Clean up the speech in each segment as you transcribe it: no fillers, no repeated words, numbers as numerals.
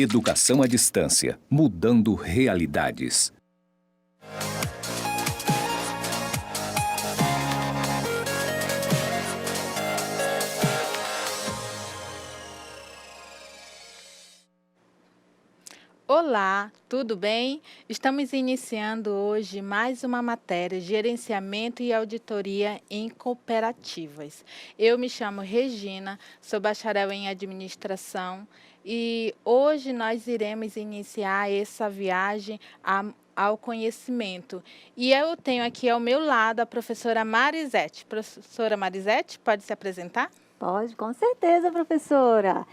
Educação à distância, mudando realidades. Olá, tudo bem? Estamos iniciando hoje mais uma matéria, Gerenciamento e Auditoria em Cooperativas. Eu me chamo Regina, sou bacharel em Administração e hoje nós iremos iniciar essa viagem ao conhecimento. E eu tenho aqui ao meu lado a professora Marisete. Professora Marisete, pode se apresentar? Pode, com certeza, professora.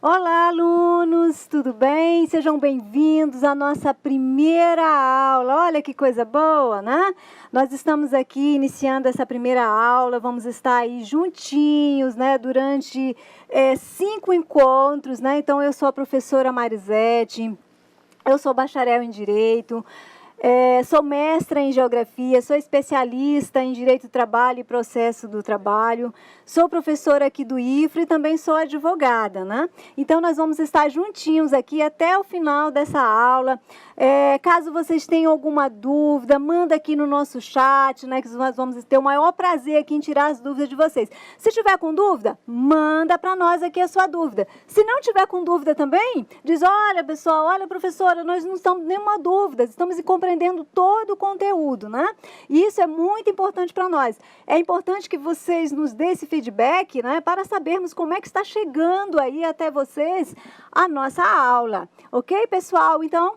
Olá, alunos, tudo bem? Sejam bem-vindos à nossa primeira aula. Olha que coisa boa, né? Nós estamos aqui iniciando essa primeira aula, vamos estar aí juntinhos, né, durante 5 encontros, né? Então, eu sou a professora Marisete, eu sou bacharel em Direito, sou mestra em Geografia, sou especialista em Direito do Trabalho e Processo do Trabalho, sou professora aqui do IFRE e também sou advogada, né? Então, nós vamos estar juntinhos aqui até o final dessa aula. Caso vocês tenham alguma dúvida, manda aqui no nosso chat, né? Que nós vamos ter o maior prazer aqui em tirar as dúvidas de vocês. Se tiver com dúvida, manda para nós aqui a sua dúvida. Se não tiver com dúvida também, diz, olha, pessoal, olha, professora, nós não estamos com nenhuma dúvida, estamos compreendendo todo o conteúdo, né? E isso é muito importante para nós. É importante que vocês nos dêem esse feedback, né? Para sabermos como é que está chegando aí até vocês a nossa aula. Ok, pessoal? Então,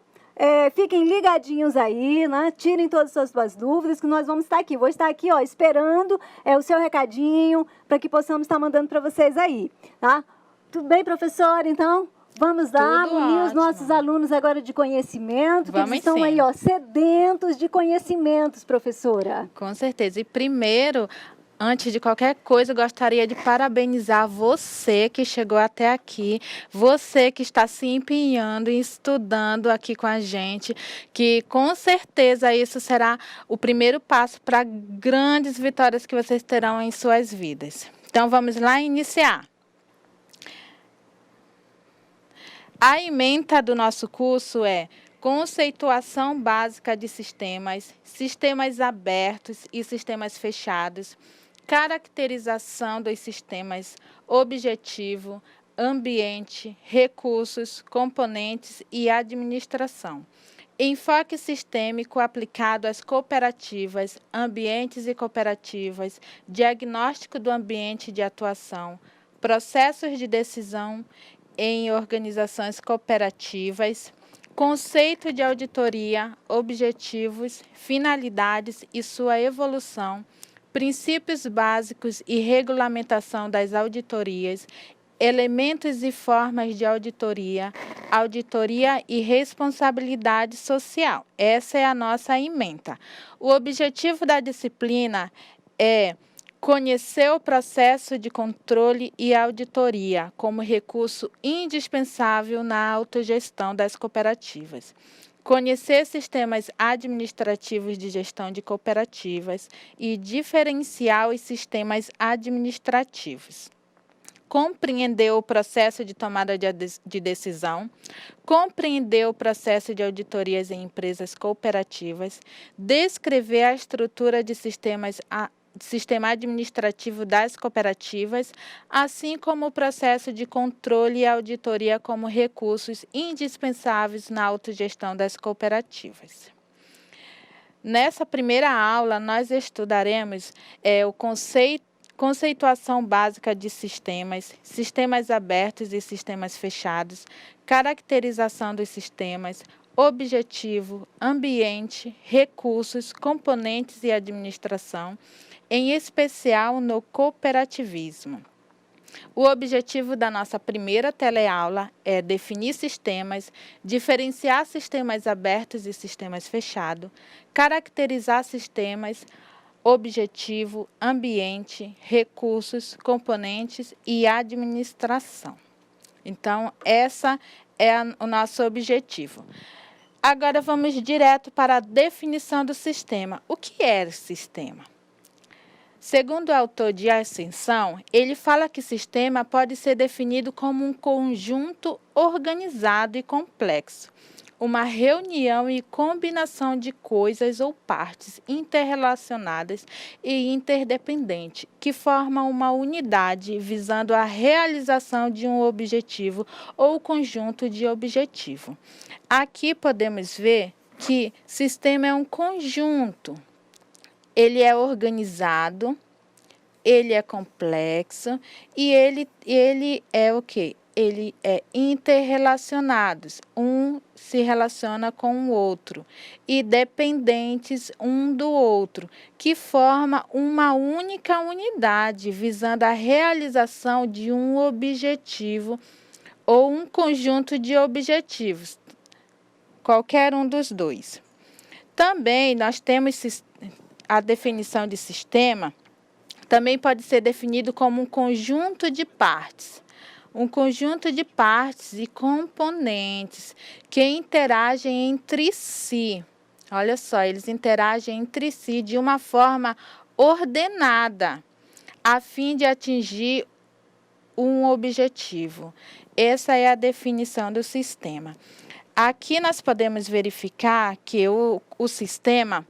fiquem ligadinhos aí, né? Tirem todas as suas dúvidas que nós vamos estar aqui. Vou estar aqui, ó, esperando o seu recadinho para que possamos estar mandando para vocês aí, tá? Tudo bem, professora? Então, vamos lá, unir os nossos alunos agora de conhecimento, que eles estão aí, ó, sedentos de conhecimentos, professora. Com certeza. E primeiro, antes de qualquer coisa, eu gostaria de parabenizar você que chegou até aqui, você que está se empenhando e estudando aqui com a gente, que com certeza isso será o primeiro passo para grandes vitórias que vocês terão em suas vidas. Então, vamos lá iniciar. A ementa do nosso curso é Conceituação Básica de Sistemas, Sistemas Abertos e Sistemas Fechados, Caracterização dos Sistemas, Objetivo, Ambiente, Recursos, Componentes e Administração. Enfoque sistêmico aplicado às cooperativas, ambientes e cooperativas, diagnóstico do ambiente de atuação, processos de decisão em organizações cooperativas, conceito de auditoria, objetivos, finalidades e sua evolução, princípios básicos e regulamentação das auditorias, elementos e formas de auditoria, auditoria e responsabilidade social. Essa é a nossa ementa. O objetivo da disciplina é conhecer o processo de controle e auditoria como recurso indispensável na autogestão das cooperativas. Conhecer sistemas administrativos de gestão de cooperativas e diferenciar os sistemas administrativos. Compreender o processo de tomada de decisão, compreender o processo de auditorias em empresas cooperativas, descrever a estrutura de sistema administrativo das cooperativas, assim como o processo de controle e auditoria como recursos indispensáveis na autogestão das cooperativas. Nessa primeira aula, nós estudaremos o conceituação básica de sistemas, sistemas abertos e sistemas fechados, caracterização dos sistemas, objetivo, ambiente, recursos, componentes e administração, em especial no cooperativismo. O objetivo da nossa primeira teleaula é definir sistemas, diferenciar sistemas abertos e sistemas fechados, caracterizar sistemas, objetivo, ambiente, recursos, componentes e administração. Então, essa é o nosso objetivo. Agora, vamos direto para a definição do sistema. O que é sistema? Segundo o autor de Ascensão, ele fala que sistema pode ser definido como um conjunto organizado e complexo, uma reunião e combinação de coisas ou partes interrelacionadas e interdependentes, que formam uma unidade visando a realização de um objetivo ou conjunto de objetivo. Aqui podemos ver que sistema é um conjunto, ele é organizado, ele é complexo e ele é o quê? Ele é interrelacionados, um se relaciona com o outro, e dependentes um do outro, que forma uma única unidade, visando a realização de um objetivo ou um conjunto de objetivos, qualquer um dos dois. Também nós temos a definição de sistema, também pode ser definido como um conjunto de partes. Um conjunto de partes e componentes que interagem entre si. Olha só, eles interagem entre si de uma forma ordenada, a fim de atingir um objetivo. Essa é a definição do sistema. Aqui nós podemos verificar que o sistema,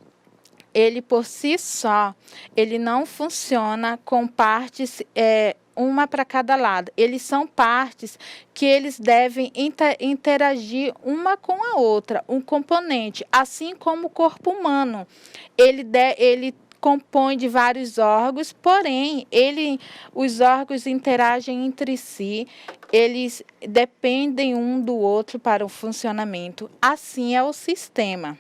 ele por si só, ele não funciona com partes uma para cada lado. Eles são partes que eles devem interagir uma com a outra, um componente, assim como o corpo humano. Ele compõe de vários órgãos, porém, os órgãos interagem entre si, eles dependem um do outro para o funcionamento. Assim é o sistema.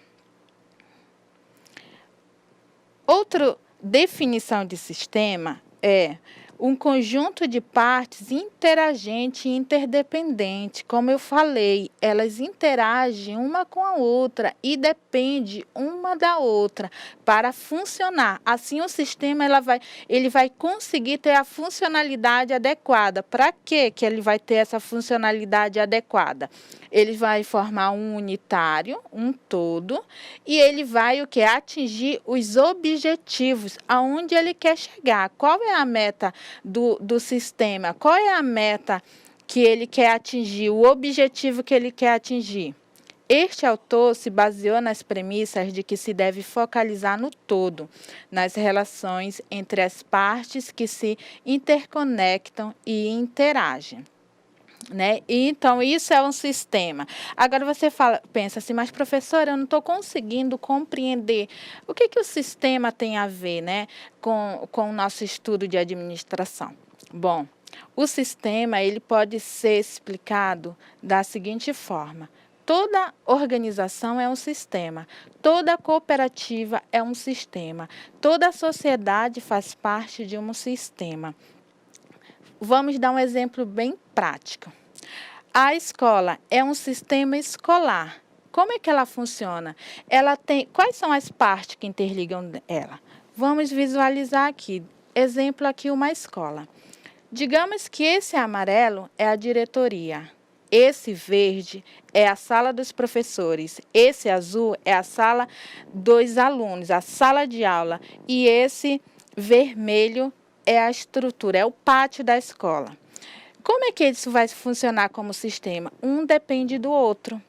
Outra definição de sistema é um conjunto de partes interagente e interdependente. Como eu falei, elas interagem uma com a outra e dependem uma da outra para funcionar. Assim, o sistema ele vai conseguir ter a funcionalidade adequada. Para que ele vai ter essa funcionalidade adequada? Ele vai formar um unitário, um todo, e ele vai atingir os objetivos, aonde ele quer chegar. Qual é a meta do sistema? Qual é a meta que ele quer atingir, o objetivo que ele quer atingir? Este autor se baseou nas premissas de que se deve focalizar no todo, nas relações entre as partes que se interconectam e interagem. Né? E, então, isso é um sistema. Agora você pensa assim, mas professora, eu não estou conseguindo compreender o que o sistema tem a ver, né, com o nosso estudo de administração. Bom, o sistema ele pode ser explicado da seguinte forma. Toda organização é um sistema, toda cooperativa é um sistema, toda sociedade faz parte de um sistema. Vamos dar um exemplo bem prático. A escola é um sistema escolar. Como é que ela funciona? Quais são as partes que interligam ela? Vamos visualizar aqui. Exemplo aqui, uma escola. Digamos que esse amarelo é a diretoria. Esse verde é a sala dos professores. Esse azul é a sala dos alunos, a sala de aula. E esse vermelho é a estrutura, é o pátio da escola. Como é que isso vai funcionar como sistema? Um depende do outro.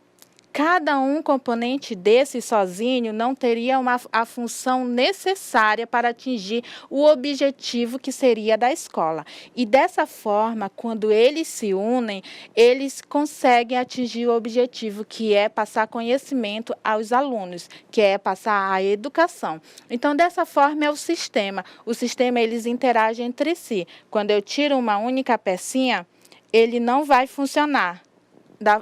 Cada componente desse sozinho não teria a função necessária para atingir o objetivo que seria da escola. E dessa forma, quando eles se unem, eles conseguem atingir o objetivo, que é passar conhecimento aos alunos, que é passar a educação. Então, dessa forma é o sistema. O sistema, eles interagem entre si. Quando eu tiro uma única pecinha, ele não vai funcionar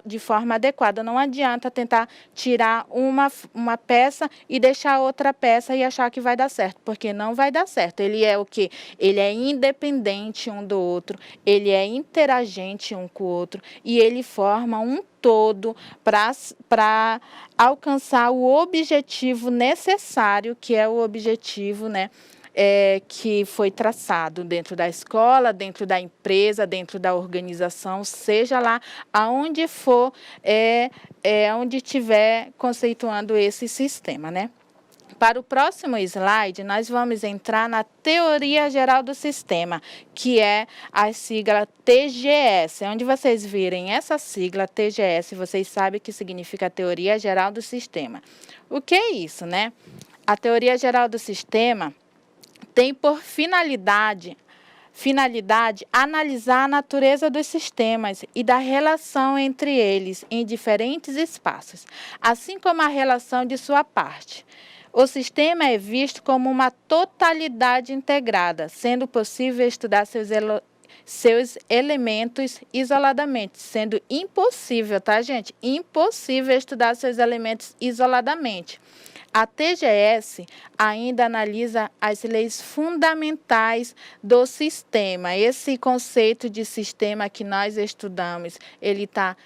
de forma adequada. Não adianta tentar tirar uma peça e deixar outra peça e achar que vai dar certo, porque não vai dar certo. Ele é o quê? Ele é independente um do outro, ele é interagente um com o outro e ele forma um todo para alcançar o objetivo necessário, que é o objetivo, né, que foi traçado dentro da escola, dentro da empresa, dentro da organização, seja lá aonde for, onde estiver conceituando esse sistema, né? Para o próximo slide, nós vamos entrar na teoria geral do sistema, que é a sigla TGS. Onde vocês virem essa sigla TGS, vocês sabem que significa teoria geral do sistema. O que é isso, né? A teoria geral do sistema tem por finalidade analisar a natureza dos sistemas e da relação entre eles em diferentes espaços, assim como a relação de sua parte. O sistema é visto como uma totalidade integrada, sendo possível estudar seus elementos isoladamente, sendo impossível, tá, gente? Impossível estudar seus elementos isoladamente. A TGS ainda analisa as leis fundamentais do sistema. Esse conceito de sistema que nós estudamos, ele está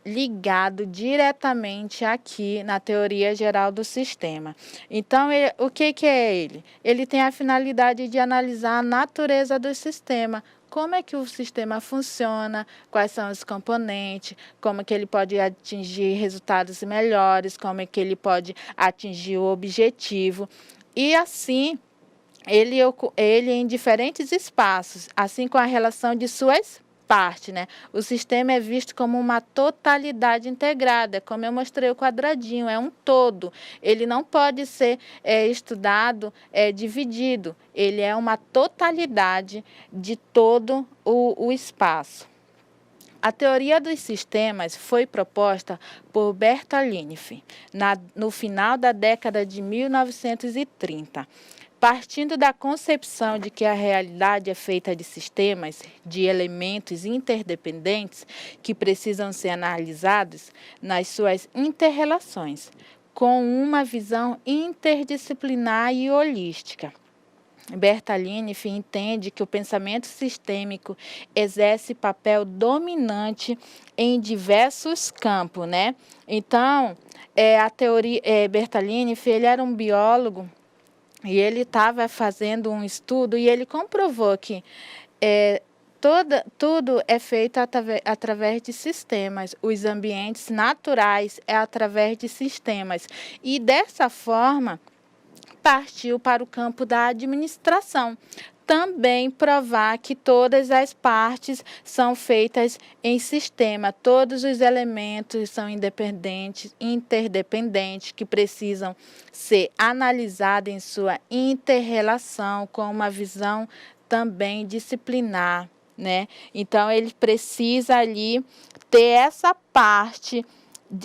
ligado diretamente aqui na teoria geral do sistema. Então, o que é ele? Ele tem a finalidade de analisar a natureza do sistema. Como é que o sistema funciona, quais são os componentes, como é que ele pode atingir resultados melhores, como é que ele pode atingir o objetivo. E assim, ele em diferentes espaços, assim com a relação de suas partes, né? O sistema é visto como uma totalidade integrada, como eu mostrei o quadradinho, é um todo. Ele não pode ser estudado dividido, ele é uma totalidade de todo o espaço. A teoria dos sistemas foi proposta por Bertalanffy no final da década de 1930. Partindo da concepção de que a realidade é feita de sistemas, de elementos interdependentes que precisam ser analisados nas suas interrelações, com uma visão interdisciplinar e holística. Bertalanffy entende que o pensamento sistêmico exerce papel dominante em diversos campos, né? Então, a teoria Bertalanffy, ele era um biólogo e ele estava fazendo um estudo e ele comprovou que tudo é feito através de sistemas. Os ambientes naturais é através de sistemas. E dessa forma, partiu para o campo da administração. Também provar que todas as partes são feitas em sistema, todos os elementos são independentes, interdependentes, que precisam ser analisados em sua interrelação, com uma visão também disciplinar, né? Então, ele precisa ali ter essa parte,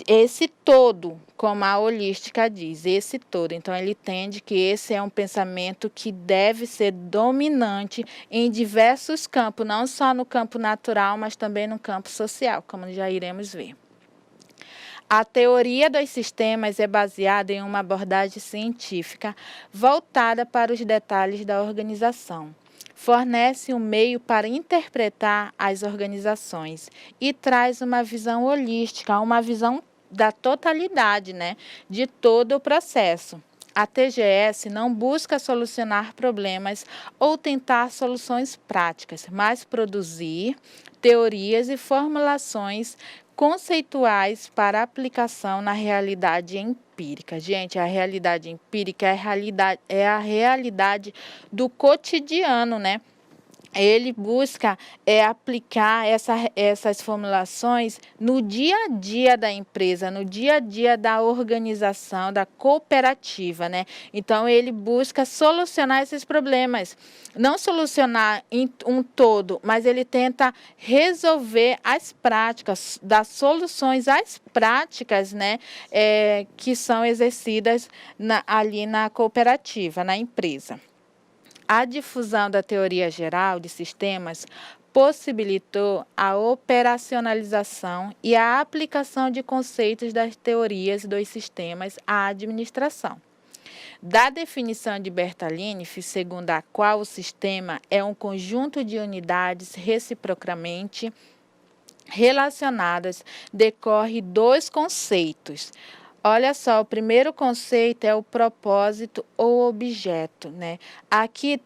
esse todo, como a holística diz, esse todo. Então, ele entende que esse é um pensamento que deve ser dominante em diversos campos, não só no campo natural, mas também no campo social, como já iremos ver. A teoria dos sistemas é baseada em uma abordagem científica voltada para os detalhes da organização. Fornece um meio para interpretar as organizações e traz uma visão holística, uma visão da totalidade, né, de todo o processo. A TGS não busca solucionar problemas ou tentar soluções práticas, mas produzir teorias e formulações conceituais para aplicação na realidade empírica. Gente, a realidade empírica é a realidade do cotidiano, né? Ele busca aplicar essas formulações no dia a dia da empresa, no dia a dia da organização, da cooperativa, né? Então, ele busca solucionar esses problemas. Não solucionar em um todo, mas ele tenta resolver as práticas, dar soluções às práticas, né? Que são exercidas ali na cooperativa, na empresa. A difusão da teoria geral de sistemas possibilitou a operacionalização e a aplicação de conceitos das teorias dos sistemas à administração. Da definição de Bertalanffy, segundo a qual o sistema é um conjunto de unidades reciprocamente relacionadas, decorre dois conceitos. Olha só, o primeiro conceito é o propósito ou objeto, né? Aqui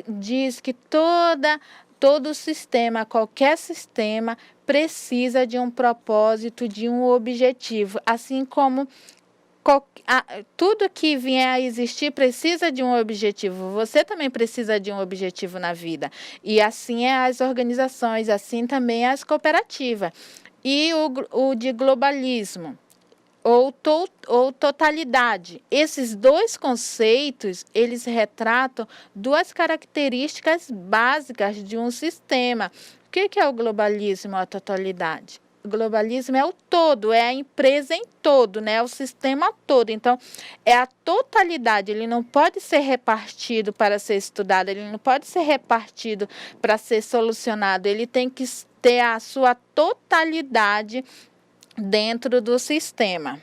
diz que todo sistema, qualquer sistema, precisa de um propósito, de um objetivo, assim como tudo que vier a existir precisa de um objetivo. Você também precisa de um objetivo na vida. E assim é as organizações, assim também é as cooperativas. E o de globalismo ou totalidade. Esses dois conceitos, eles retratam duas características básicas de um sistema. O que é o globalismo ou a totalidade? O globalismo é o todo, é a empresa em todo, né? É o sistema todo. Então, é a totalidade, ele não pode ser repartido para ser estudado, ele não pode ser repartido para ser solucionado, ele tem que ter a sua totalidade dentro do sistema.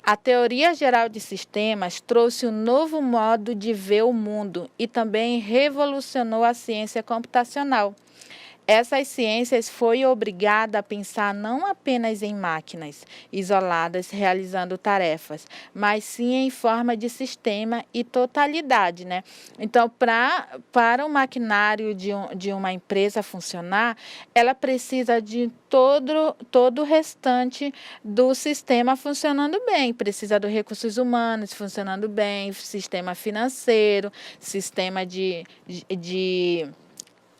A teoria geral de sistemas trouxe um novo modo de ver o mundo e também revolucionou a ciência computacional. Essas ciências foi obrigada a pensar não apenas em máquinas isoladas realizando tarefas, mas sim em forma de sistema e totalidade, né? Então, para o maquinário de uma empresa funcionar, ela precisa de todo o restante do sistema funcionando bem. Precisa dos recursos humanos funcionando bem, sistema financeiro, sistema de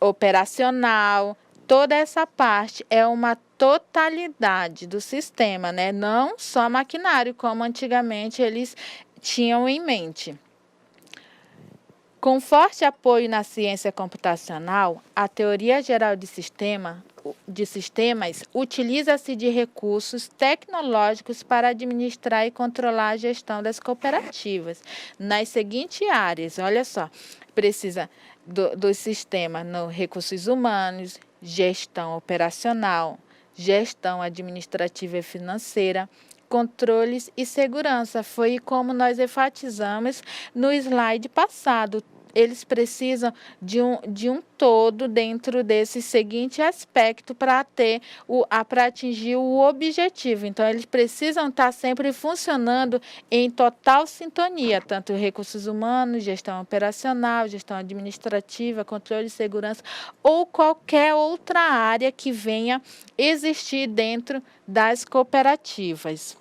operacional, toda essa parte é uma totalidade do sistema, né? Não só maquinário, como antigamente eles tinham em mente. Com forte apoio na ciência computacional, a teoria geral de sistemas utiliza-se de recursos tecnológicos para administrar e controlar a gestão das cooperativas nas seguintes áreas. Olha só, precisa do sistema no recursos humanos, gestão operacional, gestão administrativa e financeira, controles e segurança. Foi como nós enfatizamos no slide passado. Eles precisam de um todo dentro desse seguinte aspecto para atingir o objetivo. Então, eles precisam estar sempre funcionando em total sintonia, tanto recursos humanos, gestão operacional, gestão administrativa, controle e segurança, ou qualquer outra área que venha existir dentro das cooperativas.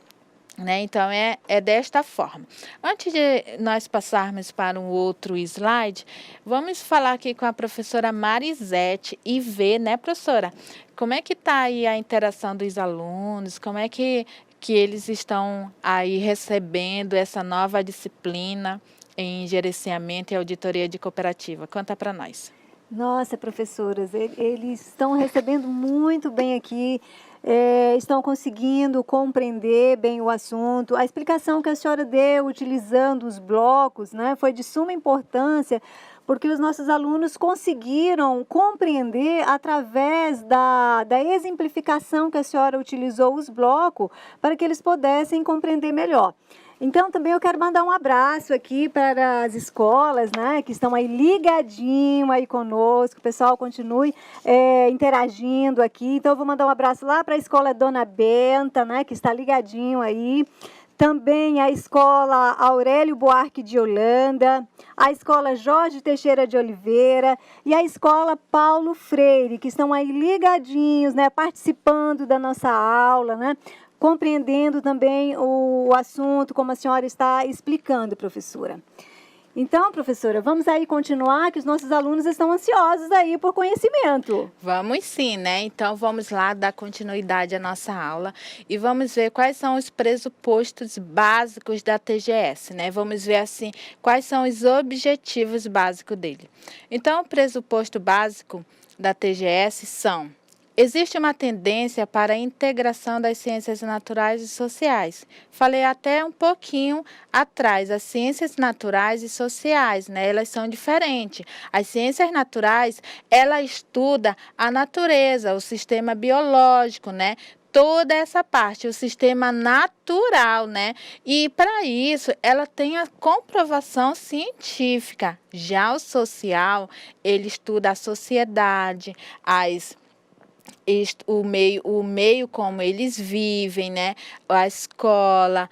Né? Então, é desta forma. Antes de nós passarmos para um outro slide, vamos falar aqui com a professora Marisete e ver, né, professora, como é que está aí a interação dos alunos, como é que eles estão aí recebendo essa nova disciplina em gerenciamento e auditoria de cooperativa. Conta para nós. Nossa, professoras, eles estão recebendo muito bem aqui, estão conseguindo compreender bem o assunto. A explicação que a senhora deu, utilizando os blocos, né, foi de suma importância, porque os nossos alunos conseguiram compreender através da exemplificação que a senhora utilizou os blocos, para que eles pudessem compreender melhor. Então, também eu quero mandar um abraço aqui para as escolas, né, que estão aí ligadinho aí conosco. O pessoal continue interagindo aqui. Então, eu vou mandar um abraço lá para a escola Dona Benta, né, que está ligadinho aí. Também a escola Aurélio Buarque de Holanda, a escola Jorge Teixeira de Oliveira e a escola Paulo Freire, que estão aí ligadinhos, né, participando da nossa aula, né, compreendendo também o assunto, como a senhora está explicando, professora. Então, professora, vamos aí continuar, que os nossos alunos estão ansiosos aí por conhecimento. Vamos sim, né? Então, vamos lá dar continuidade à nossa aula e vamos ver quais são os pressupostos básicos da TGS, né? Vamos ver, assim, quais são os objetivos básicos dele. Então, o pressuposto básico da TGS são: existe uma tendência para a integração das ciências naturais e sociais. Falei até um pouquinho atrás, as ciências naturais e sociais, né? Elas são diferentes. As ciências naturais, ela estuda a natureza, o sistema biológico, né? Toda essa parte, o sistema natural, né? E para isso, ela tem a comprovação científica. Já o social, ele estuda a sociedade, o meio como eles vivem, né? A escola,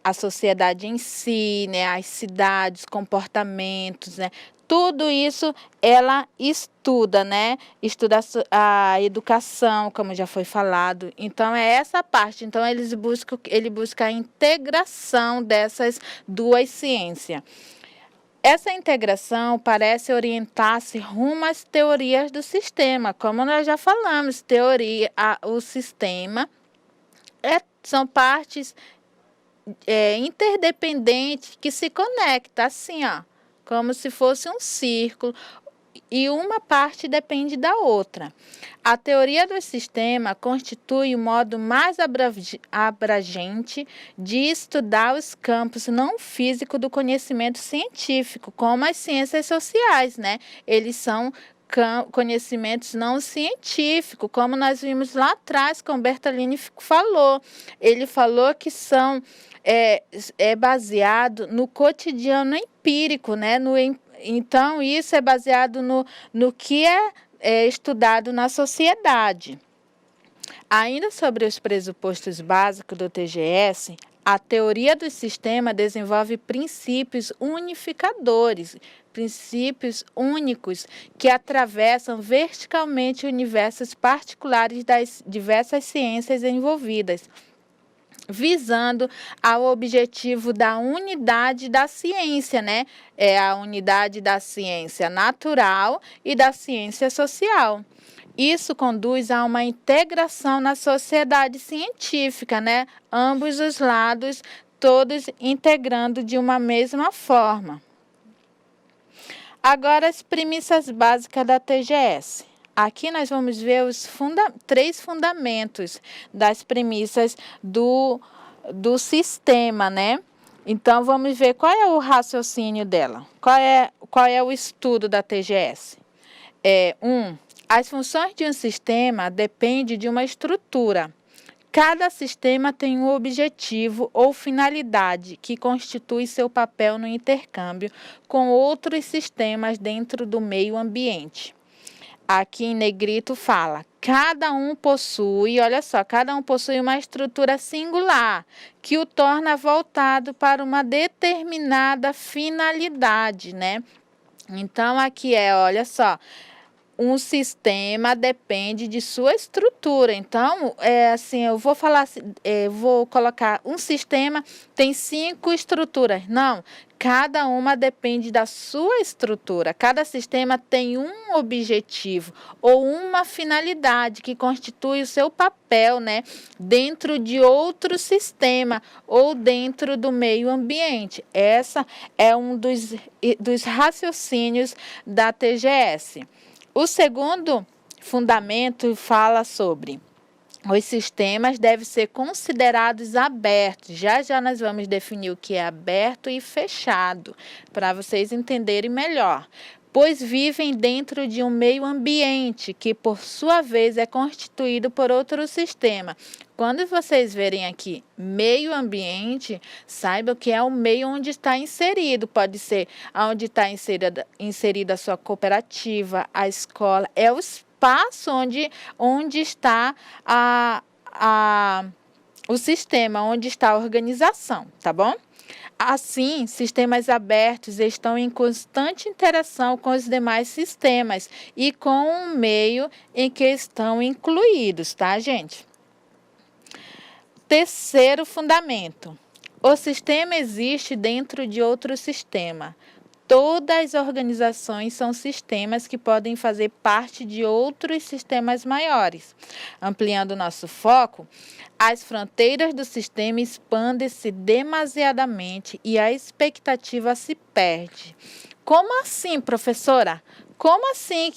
a sociedade em si, né? As cidades, comportamentos, né? Tudo isso ela estuda, né? Estuda a educação, como já foi falado. Então, é essa parte. Então, ele busca a integração dessas duas ciências. Essa integração parece orientar-se rumo às teorias do sistema. Como nós já falamos, o sistema são partes interdependentes que se conectam, assim, ó, como se fosse um círculo, e uma parte depende da outra. A teoria do sistema constitui o modo mais abrangente de estudar os campos não físicos do conhecimento científico, como as ciências sociais, né? Eles são conhecimentos não científicos, como nós vimos lá atrás, como Bertolini falou. Ele falou que é baseado no cotidiano empírico, né? Então, isso é baseado no que é estudado na sociedade. Ainda sobre os pressupostos básicos do TGS, a teoria do sistema desenvolve princípios unificadores, princípios únicos que atravessam verticalmente universos particulares das diversas ciências envolvidas, visando ao objetivo da unidade da ciência, né? É a unidade da ciência natural e da ciência social. Isso conduz a uma integração na sociedade científica, né? Ambos os lados, todos integrando de uma mesma forma. Agora, as premissas básicas da TGS. Aqui nós vamos ver os 3 fundamentos das premissas do sistema, né? Então, vamos ver qual é o raciocínio dela. Qual é o estudo da TGS? As funções de um sistema dependem de uma estrutura. Cada sistema tem um objetivo ou finalidade que constitui seu papel no intercâmbio com outros sistemas dentro do meio ambiente. Aqui em negrito fala, cada um possui uma estrutura singular que o torna voltado para uma determinada finalidade, né? Então, aqui olha só, um sistema depende de sua estrutura. Então, eu vou colocar um sistema tem 5 estruturas. Não, cada uma depende da sua estrutura. Cada sistema tem um objetivo ou uma finalidade que constitui o seu papel, né, dentro de outro sistema ou dentro do meio ambiente. Essa é um dos raciocínios da TGS. O segundo fundamento fala sobre os sistemas devem ser considerados abertos. Já nós vamos definir o que é aberto e fechado, para vocês entenderem melhor. Pois vivem dentro de um meio ambiente que, por sua vez, é constituído por outro sistema. Quando vocês verem aqui meio ambiente, saibam que é o meio onde está inserido. Pode ser onde está inserida a sua cooperativa, a escola. É o espaço onde está o sistema, onde está a organização, tá bom? Assim, sistemas abertos estão em constante interação com os demais sistemas e com o meio em que estão incluídos, tá, gente? Terceiro fundamento. O sistema existe dentro de outro sistema. Todas as organizações são sistemas que podem fazer parte de outros sistemas maiores. Ampliando nosso foco, as fronteiras do sistema expandem-se demasiadamente e a expectativa se perde. Como assim, professora? Como assim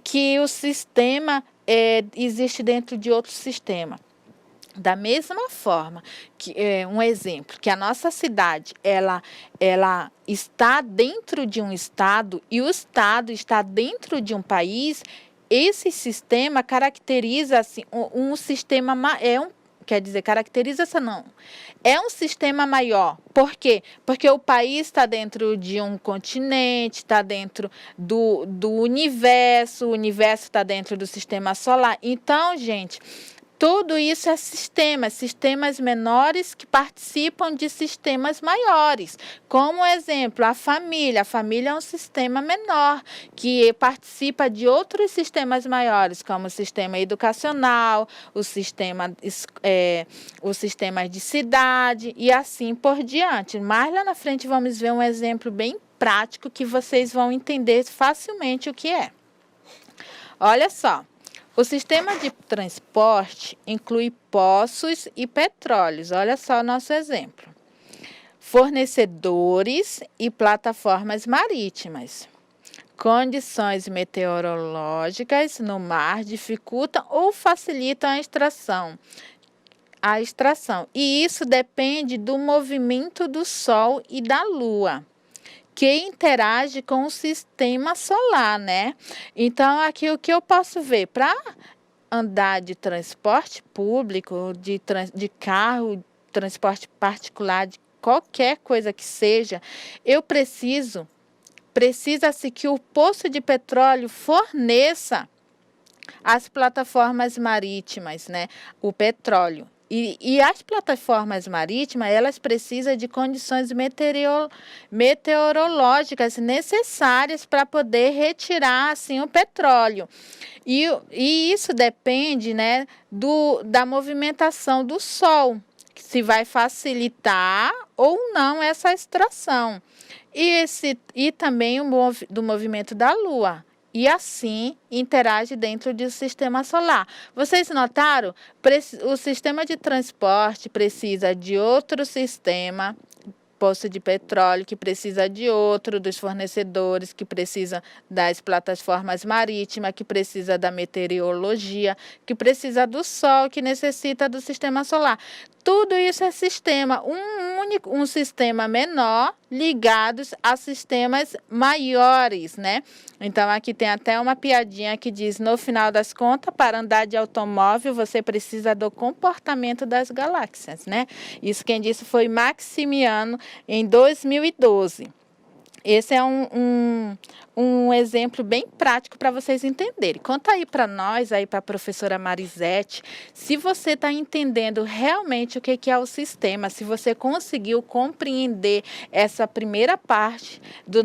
que o sistema existe dentro de outro sistema? Da mesma forma, um exemplo, que a nossa cidade ela está dentro de um estado e o estado está dentro de um país, esse sistema caracteriza assim, um sistema, é um sistema maior. Por quê? Porque o país está dentro de um continente, está dentro do universo, o universo está dentro do sistema solar. Então, gente, Tudo isso é sistemas menores que participam de sistemas maiores. Como exemplo, a família. A família é um sistema menor que participa de outros sistemas maiores, como o sistema educacional, o sistema de cidade e assim por diante. Mais lá na frente vamos ver um exemplo bem prático que vocês vão entender facilmente o que é. Olha só. O sistema de transporte inclui poços e petróleos. Olha só o nosso exemplo. Fornecedores e plataformas marítimas. Condições meteorológicas no mar dificultam ou facilitam a extração. E isso depende do movimento do Sol e da Lua, que interage com o sistema solar, né? Então, aqui o que eu posso ver? Para andar de transporte público, de carro, transporte particular, de qualquer coisa que seja, precisa-se que o poço de petróleo forneça as plataformas marítimas, né? O petróleo. E as plataformas marítimas, elas precisam de condições meteorológicas necessárias para poder retirar, assim, o petróleo. E isso depende, né, da movimentação do Sol, se vai facilitar ou não essa extração. E também do movimento da Lua. E assim interage dentro do sistema solar. Vocês notaram? O sistema de transporte precisa de outro sistema, poço de petróleo, que precisa de outro, dos fornecedores, que precisa das plataformas marítimas, que precisa da meteorologia, que precisa do Sol, que necessita do sistema solar. Tudo isso é sistema, um sistema menor ligados a sistemas maiores, né? Então, aqui tem até uma piadinha que diz, no final das contas, para andar de automóvel, você precisa do comportamento das galáxias, né? Isso quem disse foi Maximiano, em 2012. Esse é um exemplo bem prático para vocês entenderem. Conta aí para nós, aí para a professora Marisete, se você está entendendo realmente o que é o sistema, se você conseguiu compreender essa primeira parte do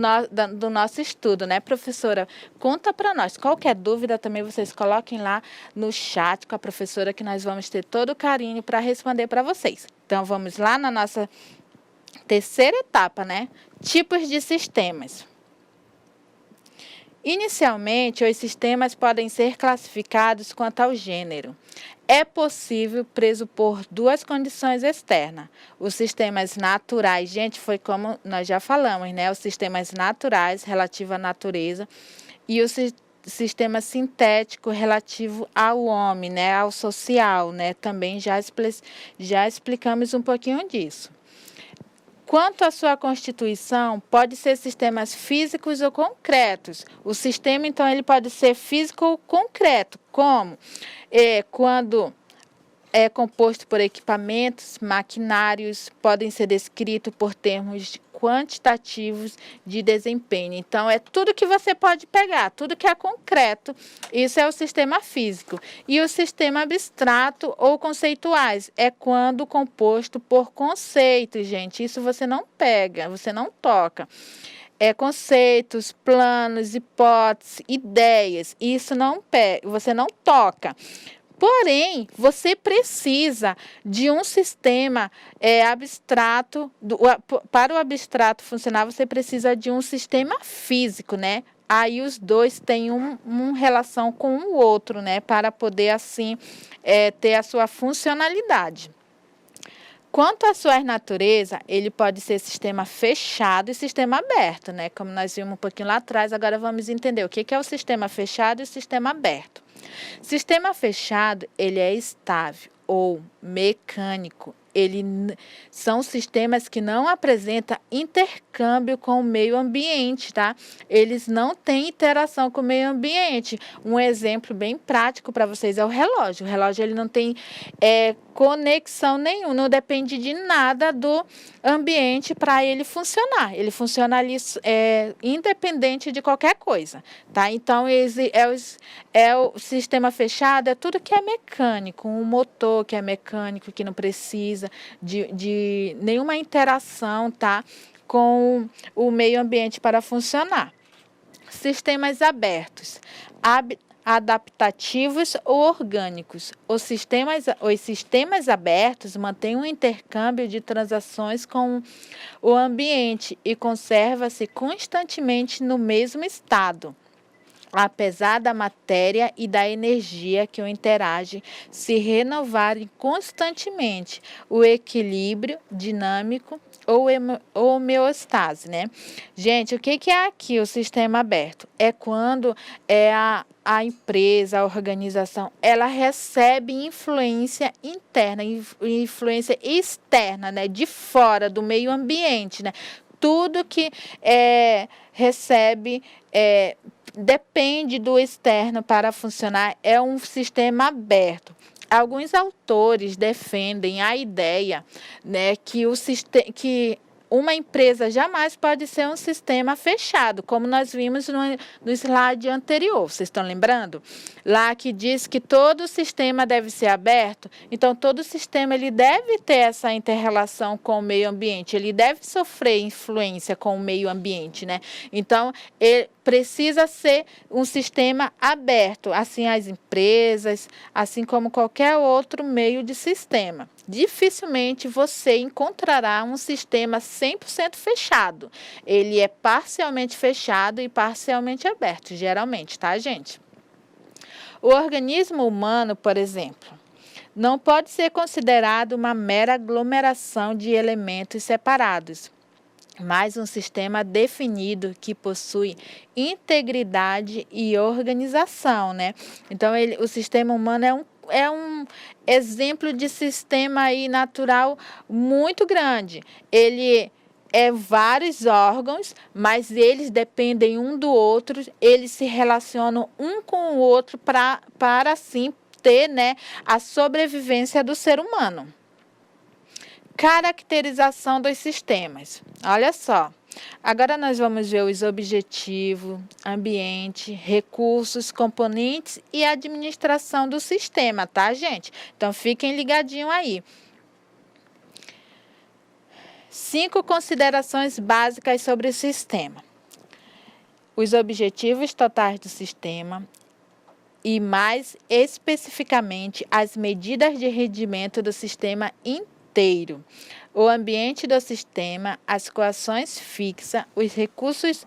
nosso estudo, né, professora? Conta para nós. Qualquer dúvida também vocês coloquem lá no chat com a professora, que nós vamos ter todo o carinho para responder para vocês. Então, vamos lá na nossa terceira etapa, né? Tipos de sistemas. Inicialmente, os sistemas podem ser classificados quanto ao gênero. É possível pressupor duas condições externas. Os sistemas naturais, gente, foi como nós já falamos, né? Os sistemas naturais, relativo à natureza, e o sistema sintético relativo ao homem, né? Ao social, né? Também já explicamos um pouquinho disso. Quanto à sua constituição, pode ser sistemas físicos ou concretos. O sistema, então, ele pode ser físico ou concreto, como quando é composto por equipamentos, maquinários, podem ser descritos por termos quantitativos de desempenho. Então, é tudo que você pode pegar, tudo que é concreto, isso é o sistema físico. E o sistema abstrato ou conceituais é quando composto por conceitos, gente. Isso você não pega, você não toca. Conceitos, planos, hipóteses, ideias, isso você não toca. Porém, você precisa de um sistema abstrato, para o abstrato funcionar, você precisa de um sistema físico, né? Aí os dois têm uma relação com o outro, né? Para poder, assim, ter a sua funcionalidade. Quanto à sua natureza, ele pode ser sistema fechado e sistema aberto, né? Como nós vimos um pouquinho lá atrás, agora vamos entender o que é o sistema fechado e o sistema aberto. Sistema fechado, ele é estável ou mecânico. são sistemas que não apresentam intercâmbio com o meio ambiente, tá? Eles não têm interação com o meio ambiente. Um exemplo bem prático para vocês é o relógio. O relógio ele não tem conexão nenhuma, não depende de nada do ambiente para ele funcionar. Ele funciona ali independente de qualquer coisa, tá? Então, o sistema fechado é tudo que é mecânico, um motor que é mecânico, que não precisa de nenhuma interação, tá? Com o meio ambiente para funcionar. Sistemas abertos, adaptativos ou orgânicos. Os sistemas abertos mantêm um intercâmbio de transações com o ambiente e conserva-se constantemente no mesmo estado, apesar da matéria e da energia que o interagem se renovarem constantemente, o equilíbrio dinâmico ou homeostase, né? Gente, o que é aqui o sistema aberto? É quando a empresa, a organização, ela recebe influência interna, influência externa, né? De fora, do meio ambiente, né? Tudo que recebe depende do externo para funcionar, é um sistema aberto. Alguns autores defendem a ideia, né, que uma empresa jamais pode ser um sistema fechado, como nós vimos no slide anterior. Vocês estão lembrando? Lá que diz que todo sistema deve ser aberto. Então, todo sistema ele deve ter essa inter-relação com o meio ambiente. Ele deve sofrer influência com o meio ambiente, né? Então, ele precisa ser um sistema aberto, assim as empresas, assim como qualquer outro meio de sistema. Dificilmente você encontrará um sistema 100% fechado. Ele é parcialmente fechado e parcialmente aberto, geralmente, tá, gente? O organismo humano, por exemplo, não pode ser considerado uma mera aglomeração de elementos separados, mas um sistema definido que possui integridade e organização, né? Então, o sistema humano é um exemplo de sistema aí natural muito grande. Ele é vários órgãos, mas eles dependem um do outro, eles se relacionam um com o outro para assim ter, né, a sobrevivência do ser humano. Caracterização dos sistemas. Olha só. Agora nós vamos ver os objetivos, ambiente, recursos, componentes e administração do sistema, tá, gente? Então, fiquem ligadinhos aí. 5 considerações básicas sobre o sistema. Os objetivos totais do sistema e, mais especificamente, as medidas de rendimento do sistema inteiro. O ambiente do sistema, as coações fixas, os recursos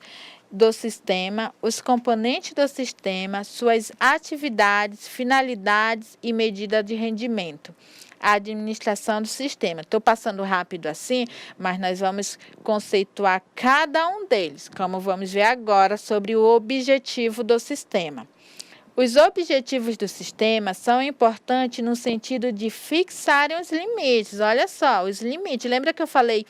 do sistema, os componentes do sistema, suas atividades, finalidades e medida de rendimento. A administração do sistema. Estou passando rápido assim, mas nós vamos conceituar cada um deles, como vamos ver agora sobre o objetivo do sistema. Os objetivos do sistema são importantes no sentido de fixarem os limites. Olha só, os limites. Lembra que eu falei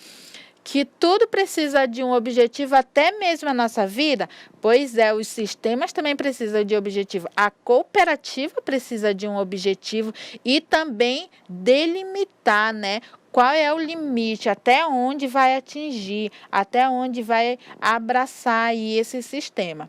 que tudo precisa de um objetivo, até mesmo a nossa vida? Pois é, os sistemas também precisam de objetivo. A cooperativa precisa de um objetivo e também delimitar, né? Qual é o limite, até onde vai atingir, até onde vai abraçar aí esse sistema.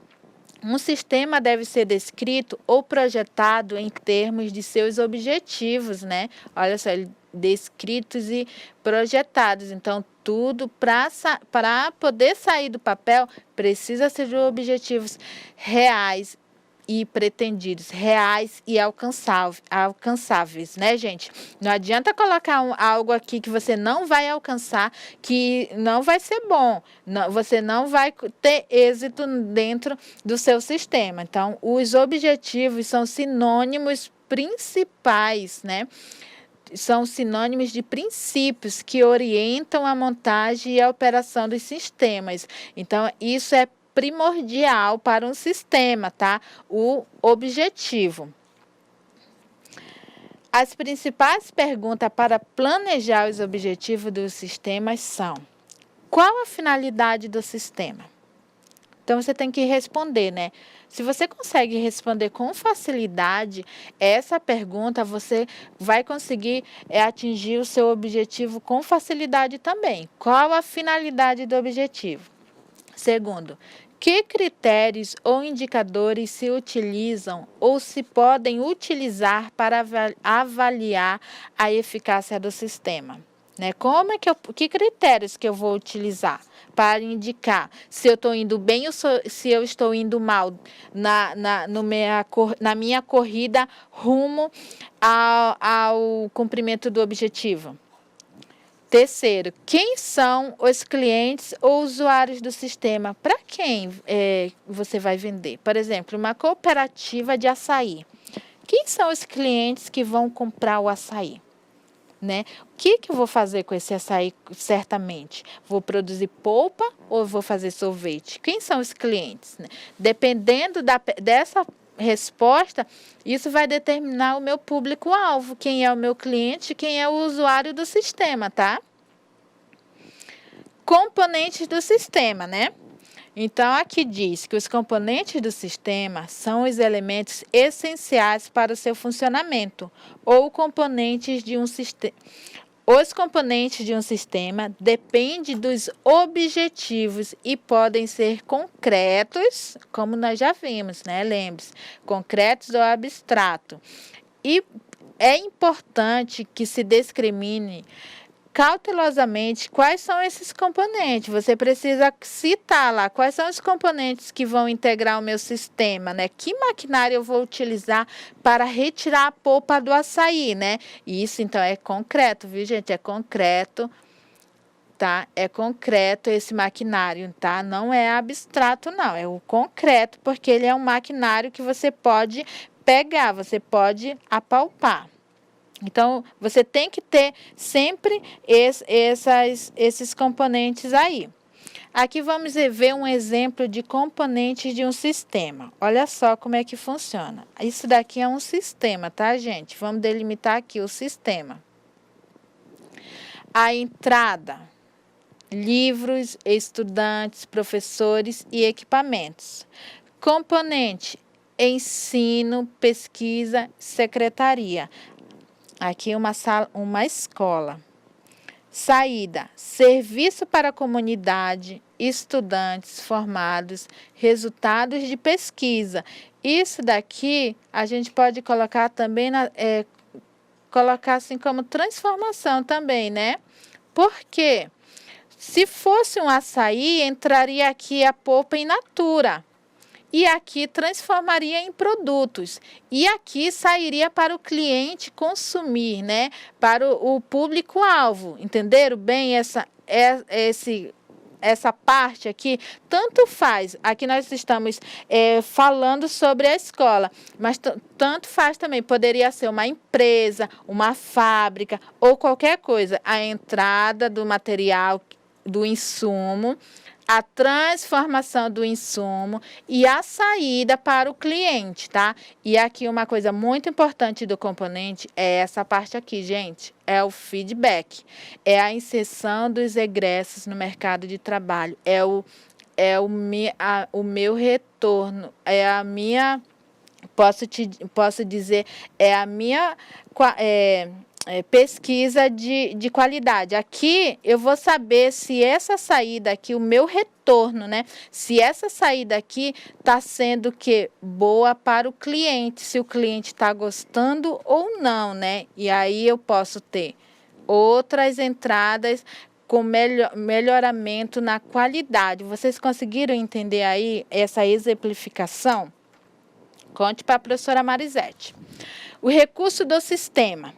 Um sistema deve ser descrito ou projetado em termos de seus objetivos, né? Olha só, descritos e projetados. Então, tudo para poder sair do papel precisa ser de objetivos reais e pretendidos, reais e alcançáveis, né, gente? Não adianta colocar algo aqui que você não vai alcançar, que não vai ser bom, você não vai ter êxito dentro do seu sistema. Então, os objetivos são sinônimos principais, né? São sinônimos de princípios que orientam a montagem e a operação dos sistemas. Então, isso é primordial para um sistema, tá? O objetivo. As principais perguntas para planejar os objetivos dos sistemas são: qual a finalidade do sistema? Então, você tem que responder, né? Se você consegue responder com facilidade essa pergunta, você vai conseguir atingir o seu objetivo com facilidade também. Qual a finalidade do objetivo? Segundo, que critérios ou indicadores se utilizam ou se podem utilizar para avaliar a eficácia do sistema? Né? Que critérios que eu vou utilizar para indicar se eu estou indo bem ou se eu estou indo mal na minha corrida rumo ao cumprimento do objetivo? Terceiro, quem são os clientes ou usuários do sistema? Para quem você vai vender? Por exemplo, uma cooperativa de açaí. Quem são os clientes que vão comprar o açaí? Né? O que eu vou fazer com esse açaí certamente? Vou produzir polpa ou vou fazer sorvete? Quem são os clientes? Né? Dependendo dessa resposta, isso vai determinar o meu público-alvo, quem é o meu cliente, quem é o usuário do sistema, tá? Componentes do sistema, né? Então, aqui diz que os componentes do sistema são os elementos essenciais para o seu funcionamento, ou componentes de um sistema. Os componentes de um sistema dependem dos objetivos e podem ser concretos, como nós já vimos, né? Lembre-se, concretos ou abstrato. E é importante que se discrimine cautelosamente quais são esses componentes. Você precisa citar lá quais são os componentes que vão integrar o meu sistema, né? Que maquinário eu vou utilizar para retirar a polpa do açaí, né? Isso, então, é concreto, viu, gente? É concreto, tá? É concreto esse maquinário, tá? Não é abstrato, não. É o concreto, porque ele é um maquinário que você pode pegar, você pode apalpar. Então, você tem que ter sempre esses componentes aí. Aqui vamos ver um exemplo de componentes de um sistema. Olha só como é que funciona. Isso daqui é um sistema, tá, gente? Vamos delimitar aqui o sistema. A entrada, livros, estudantes, professores e equipamentos. Componente, ensino, pesquisa, secretaria. Aqui uma escola. Saída, serviço para a comunidade, estudantes formados, resultados de pesquisa. Isso daqui a gente pode colocar também, colocar assim como transformação também, né? Porque se fosse um açaí, entraria aqui a polpa in natura. E aqui transformaria em produtos. E aqui sairia para o cliente consumir, né? Para o público-alvo. Entenderam bem essa parte aqui? Tanto faz. Aqui nós estamos falando sobre a escola, mas tanto faz também. Poderia ser uma empresa, uma fábrica ou qualquer coisa. A entrada do material, do insumo, a transformação do insumo e a saída para o cliente, tá? E aqui uma coisa muito importante do componente é essa parte aqui, gente. É o feedback. É a inserção dos egressos no mercado de trabalho. O meu retorno. É a minha... Posso dizer, é a minha... pesquisa de qualidade. Aqui eu vou saber se essa saída aqui, o meu retorno, né? Se essa saída aqui está sendo boa para o cliente, se o cliente está gostando ou não, né? E aí eu posso ter outras entradas com melhoramento na qualidade. Vocês conseguiram entender aí essa exemplificação? Conte para a professora Marisete. O recurso do sistema.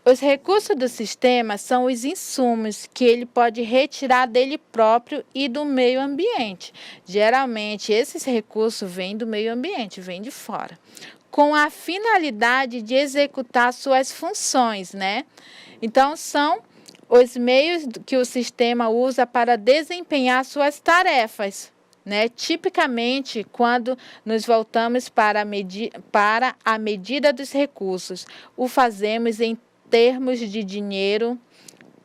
Os recursos do sistema são os insumos que ele pode retirar dele próprio e do meio ambiente. Geralmente, esses recursos vêm do meio ambiente, vêm de fora, com a finalidade de executar suas funções, né? Então, são os meios que o sistema usa para desempenhar suas tarefas. né? Tipicamente, quando nos voltamos para a medida dos recursos, o fazemos em termos de dinheiro,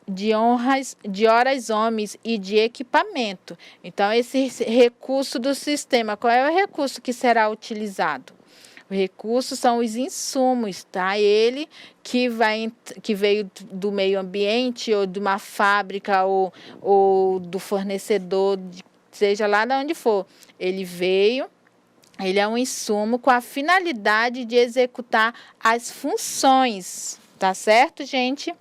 de honras, de horas homens e de equipamento. Então, esse recurso do sistema, qual é o recurso que será utilizado? O recurso são os insumos, tá? Ele que veio do meio ambiente ou de uma fábrica ou do fornecedor, seja lá de onde for. Ele é um insumo com a finalidade de executar as funções, tá certo, gente?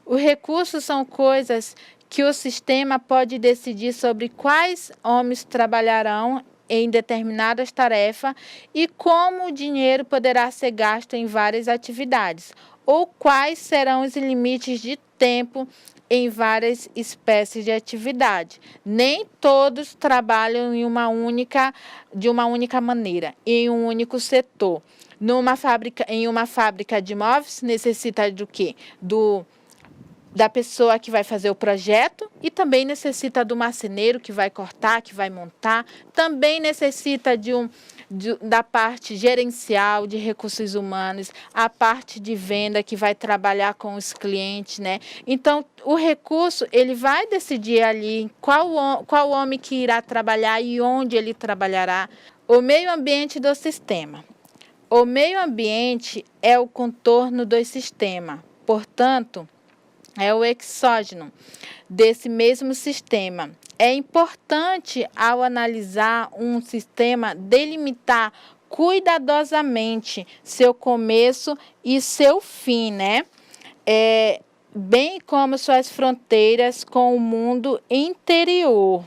Os recursos são coisas que o sistema pode decidir sobre quais homens trabalharão em determinadas tarefas e como o dinheiro poderá ser gasto em várias atividades, ou quais serão os limites de tempo em várias espécies de atividade. Nem todos trabalham de uma única maneira, em um único setor. Em uma fábrica de móveis, necessita do quê? Da pessoa que vai fazer o projeto e também necessita do marceneiro que vai cortar, que vai montar, também necessita da parte gerencial de recursos humanos, a parte de venda que vai trabalhar com os clientes, né? Então, o recurso, ele vai decidir ali qual homem que irá trabalhar e onde ele trabalhará. O meio ambiente do sistema. O meio ambiente é o contorno do sistema, portanto, é o exógeno desse mesmo sistema. É importante, ao analisar um sistema, delimitar cuidadosamente seu começo e seu fim, né? Bem como suas fronteiras com o mundo interior.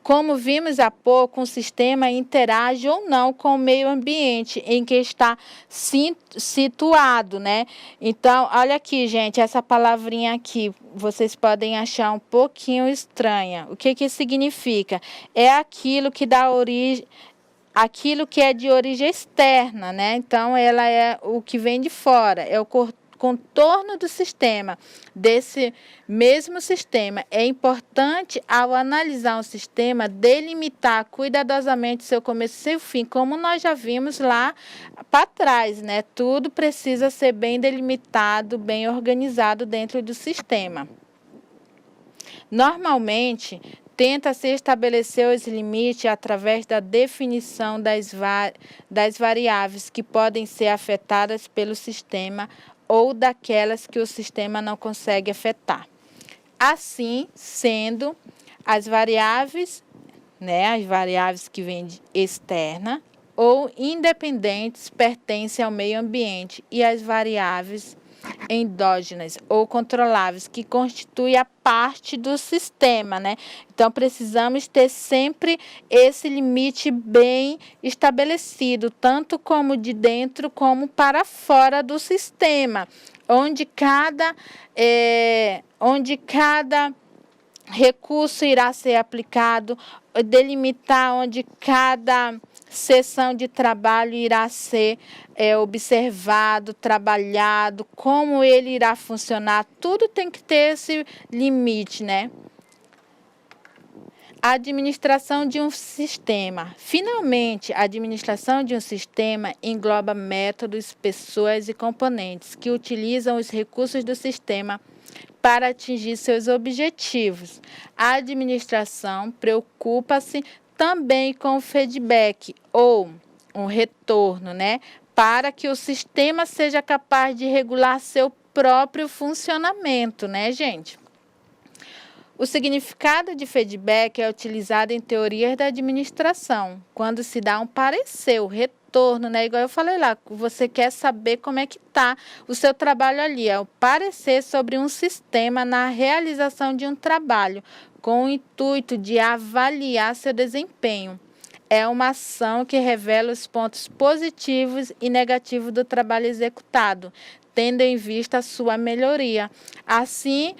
Como vimos há pouco, um sistema interage ou não com o meio ambiente em que está situado, né? Então, olha aqui, gente, essa palavrinha aqui, vocês podem achar um pouquinho estranha. O que significa? É aquilo que dá origem, aquilo que é de origem externa, né? Então, ela é o que vem de fora, é o contorno do sistema, desse mesmo sistema. É importante, ao analisar um sistema, delimitar cuidadosamente seu começo e seu fim, como nós já vimos lá para trás, né? Tudo precisa ser bem delimitado, bem organizado dentro do sistema. Normalmente, tenta-se estabelecer os limites através da definição das variáveis que podem ser afetadas pelo sistema ou daquelas que o sistema não consegue afetar. Assim sendo, as variáveis que vêm externa ou independentes pertencem ao meio ambiente e as variáveis endógenas ou controláveis que constituem a parte do sistema, né? Então, precisamos ter sempre esse limite bem estabelecido, tanto como de dentro como para fora do sistema, onde cada recurso irá ser aplicado, delimitar onde cada sessão de trabalho irá ser observado, trabalhado, como ele irá funcionar, tudo tem que ter esse limite, né? A administração de um sistema. Finalmente, a administração de um sistema engloba métodos, pessoas e componentes que utilizam os recursos do sistema para atingir seus objetivos. A administração preocupa-se também com o feedback ou um retorno, né? Para que o sistema seja capaz de regular seu próprio funcionamento, né, gente? O significado de feedback é utilizado em teorias da administração, quando se dá um parecer, o retorno, né? Igual eu falei lá, você quer saber como é que está o seu trabalho ali, é o parecer sobre um sistema na realização de um trabalho, com o intuito de avaliar seu desempenho. É uma ação que revela os pontos positivos e negativos do trabalho executado, tendo em vista a sua melhoria. Assim,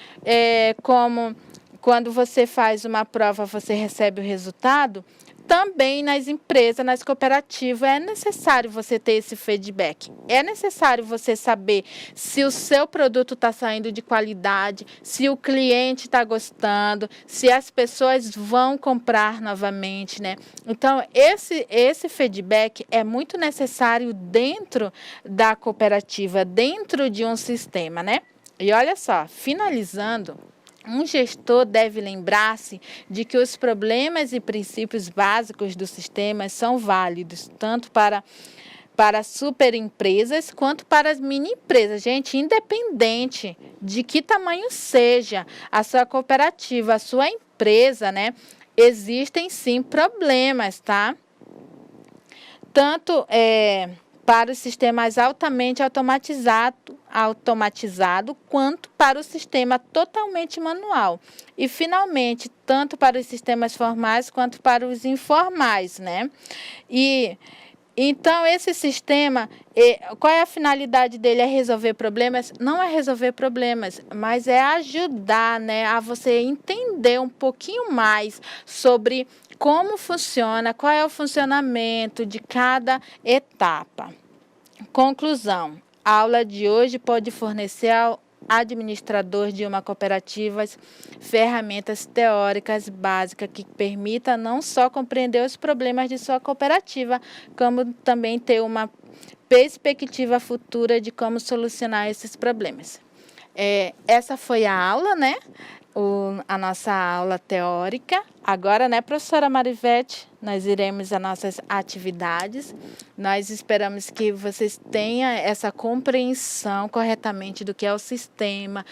como quando você faz uma prova, você recebe o resultado, também nas empresas, nas cooperativas, é necessário você ter esse feedback. É necessário você saber se o seu produto está saindo de qualidade, se o cliente está gostando, se as pessoas vão comprar novamente, né? Então, esse feedback é muito necessário dentro da cooperativa, dentro de um sistema, né? E olha só, finalizando, um gestor deve lembrar-se de que os problemas e princípios básicos do sistema são válidos, tanto para superempresas quanto para as mini empresas. Gente, independente de que tamanho seja a sua cooperativa, a sua empresa, né? Existem sim problemas, tá? Tanto para os sistemas altamente automatizado, quanto para o sistema totalmente manual. E, finalmente, tanto para os sistemas formais quanto para os informais, né? Então, esse sistema, qual é a finalidade dele? É resolver problemas? Não é resolver problemas, mas é ajudar, né, a você entender um pouquinho mais sobre como funciona, qual é o funcionamento de cada etapa. Conclusão: a aula de hoje pode fornecer ao administrador de uma cooperativa ferramentas teóricas básicas que permitam não só compreender os problemas de sua cooperativa, como também ter uma perspectiva futura de como solucionar esses problemas. Essa foi a aula, né? A nossa aula teórica. Agora, né, professora Marivete, nós iremos às nossas atividades. Nós esperamos que vocês tenham essa compreensão corretamente do que é o sistema,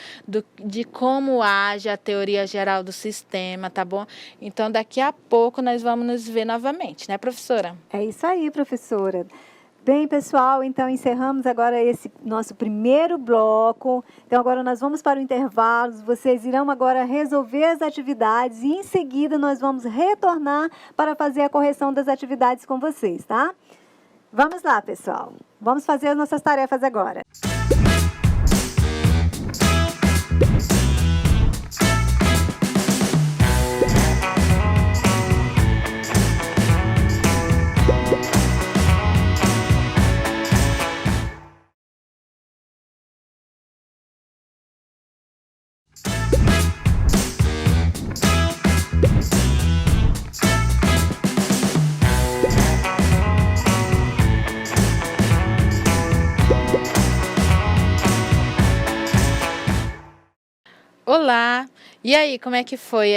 de como age a teoria geral do sistema, tá bom? Então, daqui a pouco nós vamos nos ver novamente, né, professora? É isso aí, professora. Bem, pessoal, então encerramos agora esse nosso primeiro bloco. Então, agora nós vamos para o intervalo. Vocês irão agora resolver as atividades e, em seguida, nós vamos retornar para fazer a correção das atividades com vocês, tá? Vamos lá, pessoal. Vamos fazer as nossas tarefas agora. Olá! E aí, como é que foi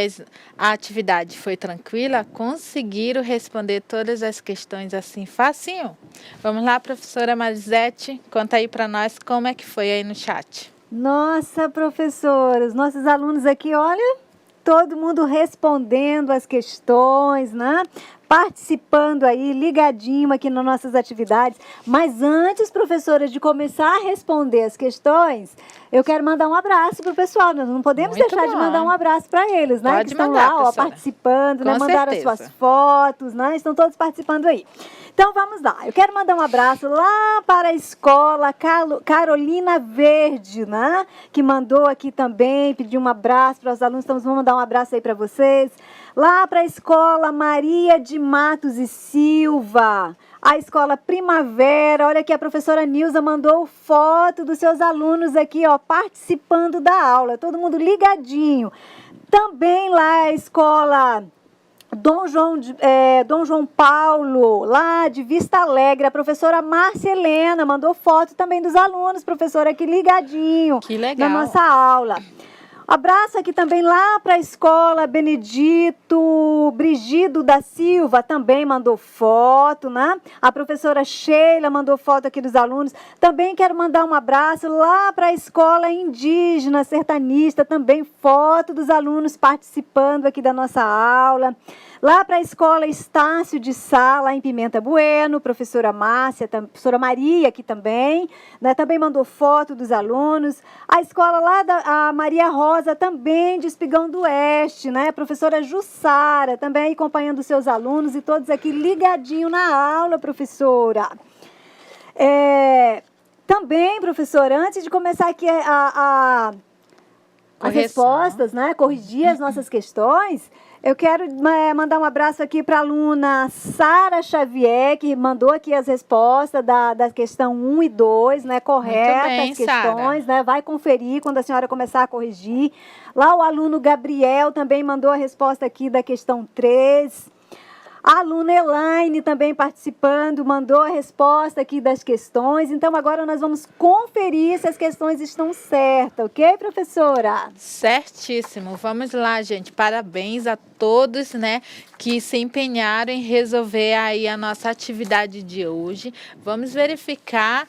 a atividade? Foi tranquila? Conseguiram responder todas as questões assim facinho? Vamos lá, professora Marisete, conta aí para nós como é que foi aí no chat. Nossa, professora, os nossos alunos aqui, olha, todo mundo respondendo as questões, né? Participando aí, ligadinho aqui nas nossas atividades. Mas antes, professora, de começar a responder as questões, eu quero mandar um abraço para o pessoal. Nós não podemos deixar de mandar um abraço para eles, né? Pode que estão mandar, lá, ó, participando, né? Mandaram as suas fotos, né? Estão todos participando aí. Então, vamos lá. Eu quero mandar um abraço lá para a escola Carolina Verde, né? Que mandou aqui também, pediu um abraço para os alunos. Então, vamos mandar um abraço aí para vocês. Lá para a escola Maria de Matos e Silva, a escola Primavera. Olha aqui, a professora Nilza mandou foto dos seus alunos aqui, ó, participando da aula. Todo mundo ligadinho. Também lá a escola Dom João Paulo, lá de Vista Alegre, a professora Márcia Helena mandou foto também dos alunos, professora, aqui ligadinho. Que legal. Na nossa aula. Abraço aqui também lá para a escola Benedito Brigido da Silva, também mandou foto, né? A professora Sheila mandou foto aqui dos alunos. Também quero mandar um abraço lá para a escola indígena sertanista, também foto dos alunos participando aqui da nossa aula. Lá para a escola Estácio de Sá, lá em Pimenta Bueno, professora Márcia, professora Maria aqui também, né? Também mandou foto dos alunos. A escola lá da Maria Rosa, também de Espigão do Oeste, né? Professora Jussara, também acompanhando os seus alunos e todos aqui ligadinho na aula, professora. Também, professora, antes de começar aqui as respostas, né? Corrigir as nossas questões, Eu quero mandar um abraço aqui para a aluna Sara Xavier, que mandou aqui as respostas da questão 1 e 2, né? Corretas bem, as questões, Sara. né? Vai conferir quando a senhora começar a corrigir. Lá o aluno Gabriel também mandou a resposta aqui da questão 3. A aluna Elaine também participando, mandou a resposta aqui das questões. Então, agora nós vamos conferir se as questões estão certas, ok, professora? Certíssimo. Vamos lá, gente. Parabéns a todos, né, que se empenharam em resolver aí a nossa atividade de hoje. Vamos verificar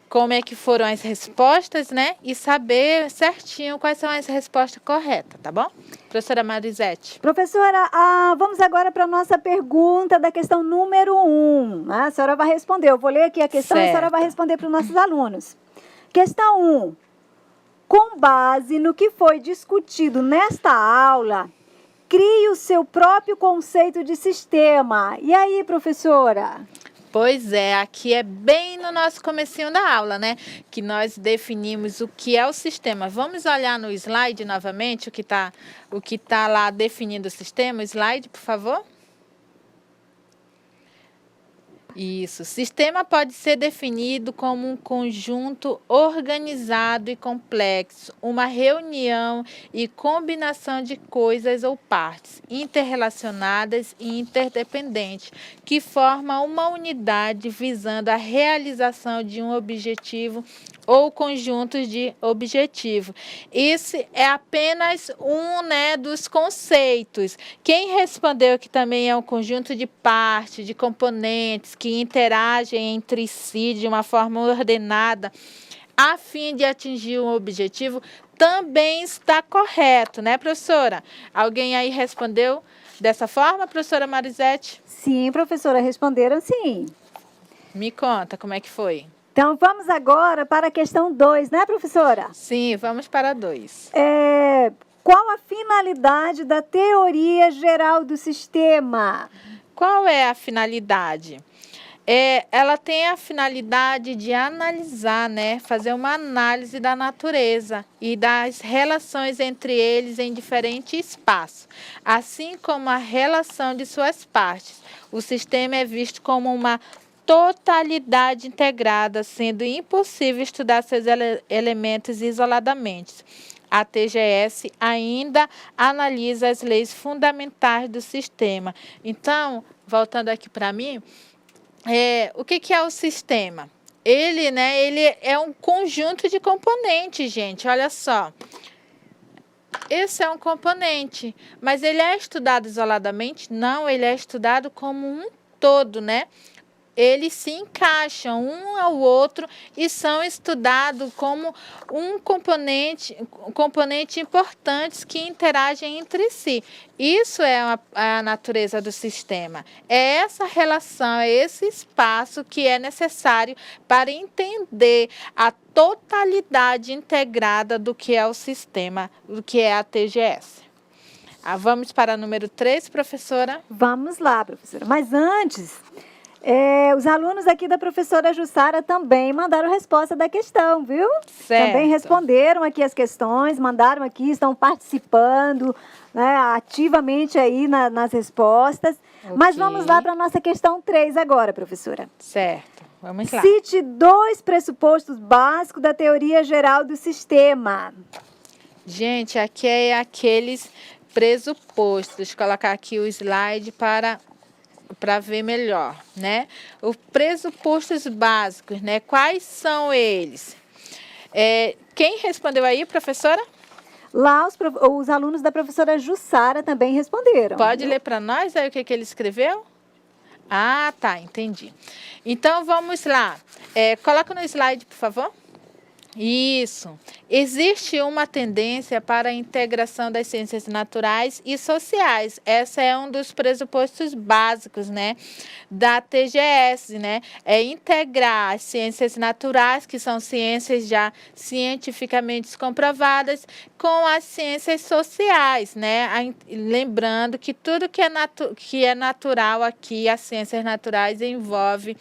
como é que foram as respostas, né, e saber certinho quais são as respostas corretas, tá bom? Professora Marisete. Professora, vamos agora para a nossa pergunta da questão número 1. Né? A senhora vai responder. Eu vou ler aqui a questão e a senhora vai responder para os nossos alunos. Questão 1. Com base no que foi discutido nesta aula, crie o seu próprio conceito de sistema. E aí, professora? Pois é, aqui é bem no nosso comecinho da aula, né? Que nós definimos o que é o sistema. Vamos olhar no slide novamente, o que tá lá definindo o sistema. O slide, por favor. Isso. Sistema pode ser definido como um conjunto organizado e complexo, uma reunião e combinação de coisas ou partes interrelacionadas e interdependentes, que forma uma unidade visando a realização de um objetivo ou conjuntos de objetivo. Esse é apenas um, né, dos conceitos. Quem respondeu que também é um conjunto de partes, de componentes que interagem entre si de uma forma ordenada a fim de atingir um objetivo, também está correto, né, professora? Alguém aí respondeu dessa forma, professora Marisete? Sim, professora, responderam sim. Me conta como é que foi. Então, vamos agora para a questão 2, né, professora? Sim, vamos para 2. Qual a finalidade da teoria geral do sistema? Qual é a finalidade? Ela tem a finalidade de analisar, né, fazer uma análise da natureza e das relações entre eles em diferentes espaços, assim como a relação de suas partes. O sistema é visto como uma totalidade integrada, sendo impossível estudar seus elementos isoladamente. A TGS ainda analisa as leis fundamentais do sistema. Então, voltando aqui para mim, o que é o sistema? Ele é um conjunto de componentes, gente. Olha só. Esse é um componente, mas ele é estudado isoladamente? Não, ele é estudado como um todo, né? Eles se encaixam um ao outro e são estudados como componente importantes que interagem entre si. Isso é a natureza do sistema. É essa relação, é esse espaço que é necessário para entender a totalidade integrada do que é o sistema, do que é a TGS. Vamos para o número 3, professora? Vamos lá, professora. Mas antes... os alunos aqui da professora Jussara também mandaram resposta da questão, viu? Certo. Também responderam aqui as questões, mandaram aqui, estão participando, né, ativamente aí nas respostas. Okay. Mas vamos lá para a nossa questão 3 agora, professora. Certo, vamos lá. Cite 2 pressupostos básicos da teoria geral do sistema. Gente, aqui é aqueles pressupostos. Deixa eu colocar aqui o slide para ver melhor, né? Os pressupostos básicos, né? Quais são eles? Quem respondeu aí, professora? Lá os alunos da professora Jussara também responderam. Pode ler para nós aí o que ele escreveu? Ah, tá, entendi. Então, vamos lá. Coloca no slide, por favor. Isso. Existe uma tendência para a integração das ciências naturais e sociais. Esse é um dos pressupostos básicos, né, da TGS, né? É integrar as ciências naturais, que são ciências já cientificamente comprovadas, com as ciências sociais, né? Lembrando que tudo que é natural aqui, as ciências naturais envolve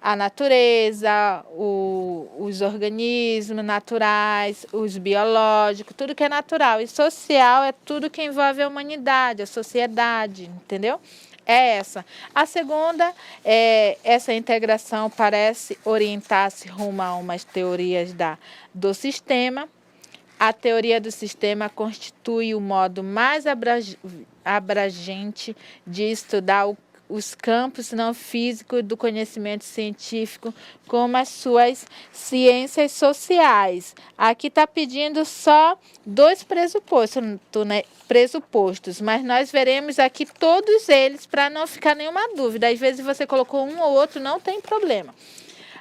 a natureza, os organismos naturais, os biológicos, tudo que é natural. E social é tudo que envolve a humanidade, a sociedade, entendeu? É essa. A segunda, essa integração parece orientar-se rumo a umas teorias do sistema. A teoria do sistema constitui o modo mais abrangente de estudar os campos não físicos do conhecimento científico, como as suas ciências sociais. Aqui está pedindo só 2 pressupostos, mas nós veremos aqui todos eles para não ficar nenhuma dúvida. Às vezes você colocou um ou outro, não tem problema.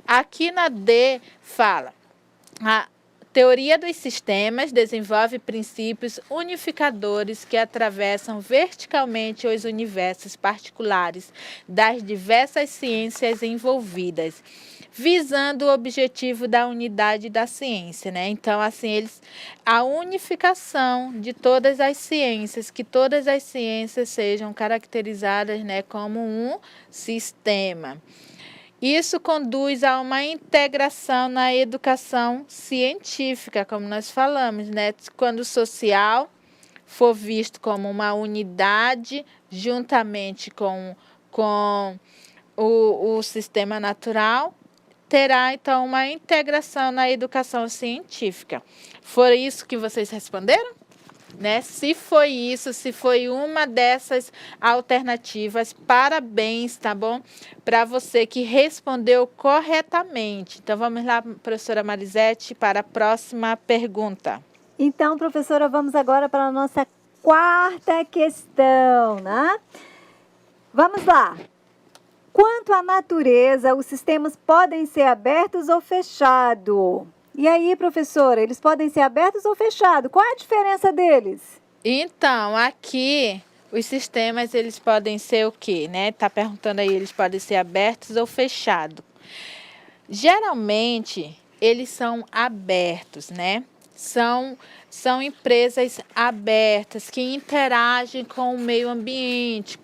Aqui na D fala: a teoria dos sistemas desenvolve princípios unificadores que atravessam verticalmente os universos particulares das diversas ciências envolvidas, visando o objetivo da unidade da ciência, né? Então, assim, a unificação de todas as ciências, que todas as ciências sejam caracterizadas, né, como um sistema. Isso conduz a uma integração na educação científica, como nós falamos, né? Quando o social for visto como uma unidade, juntamente com o sistema natural, terá, então, uma integração na educação científica. Foi isso que vocês responderam? Né? Se foi isso, se foi uma dessas alternativas, parabéns, tá bom? Para você que respondeu corretamente. Então, vamos lá, professora Marisete, para a próxima pergunta. Então, professora, vamos agora para a nossa 4ª questão, né? Vamos lá. Quanto à natureza, os sistemas podem ser abertos ou fechados? E aí, professora, eles podem ser abertos ou fechados? Qual é a diferença deles? Então, aqui, os sistemas, eles podem ser o quê, né? Tá perguntando aí, eles podem ser abertos ou fechados. Geralmente, eles são abertos, né? São empresas abertas que interagem com o meio ambiente.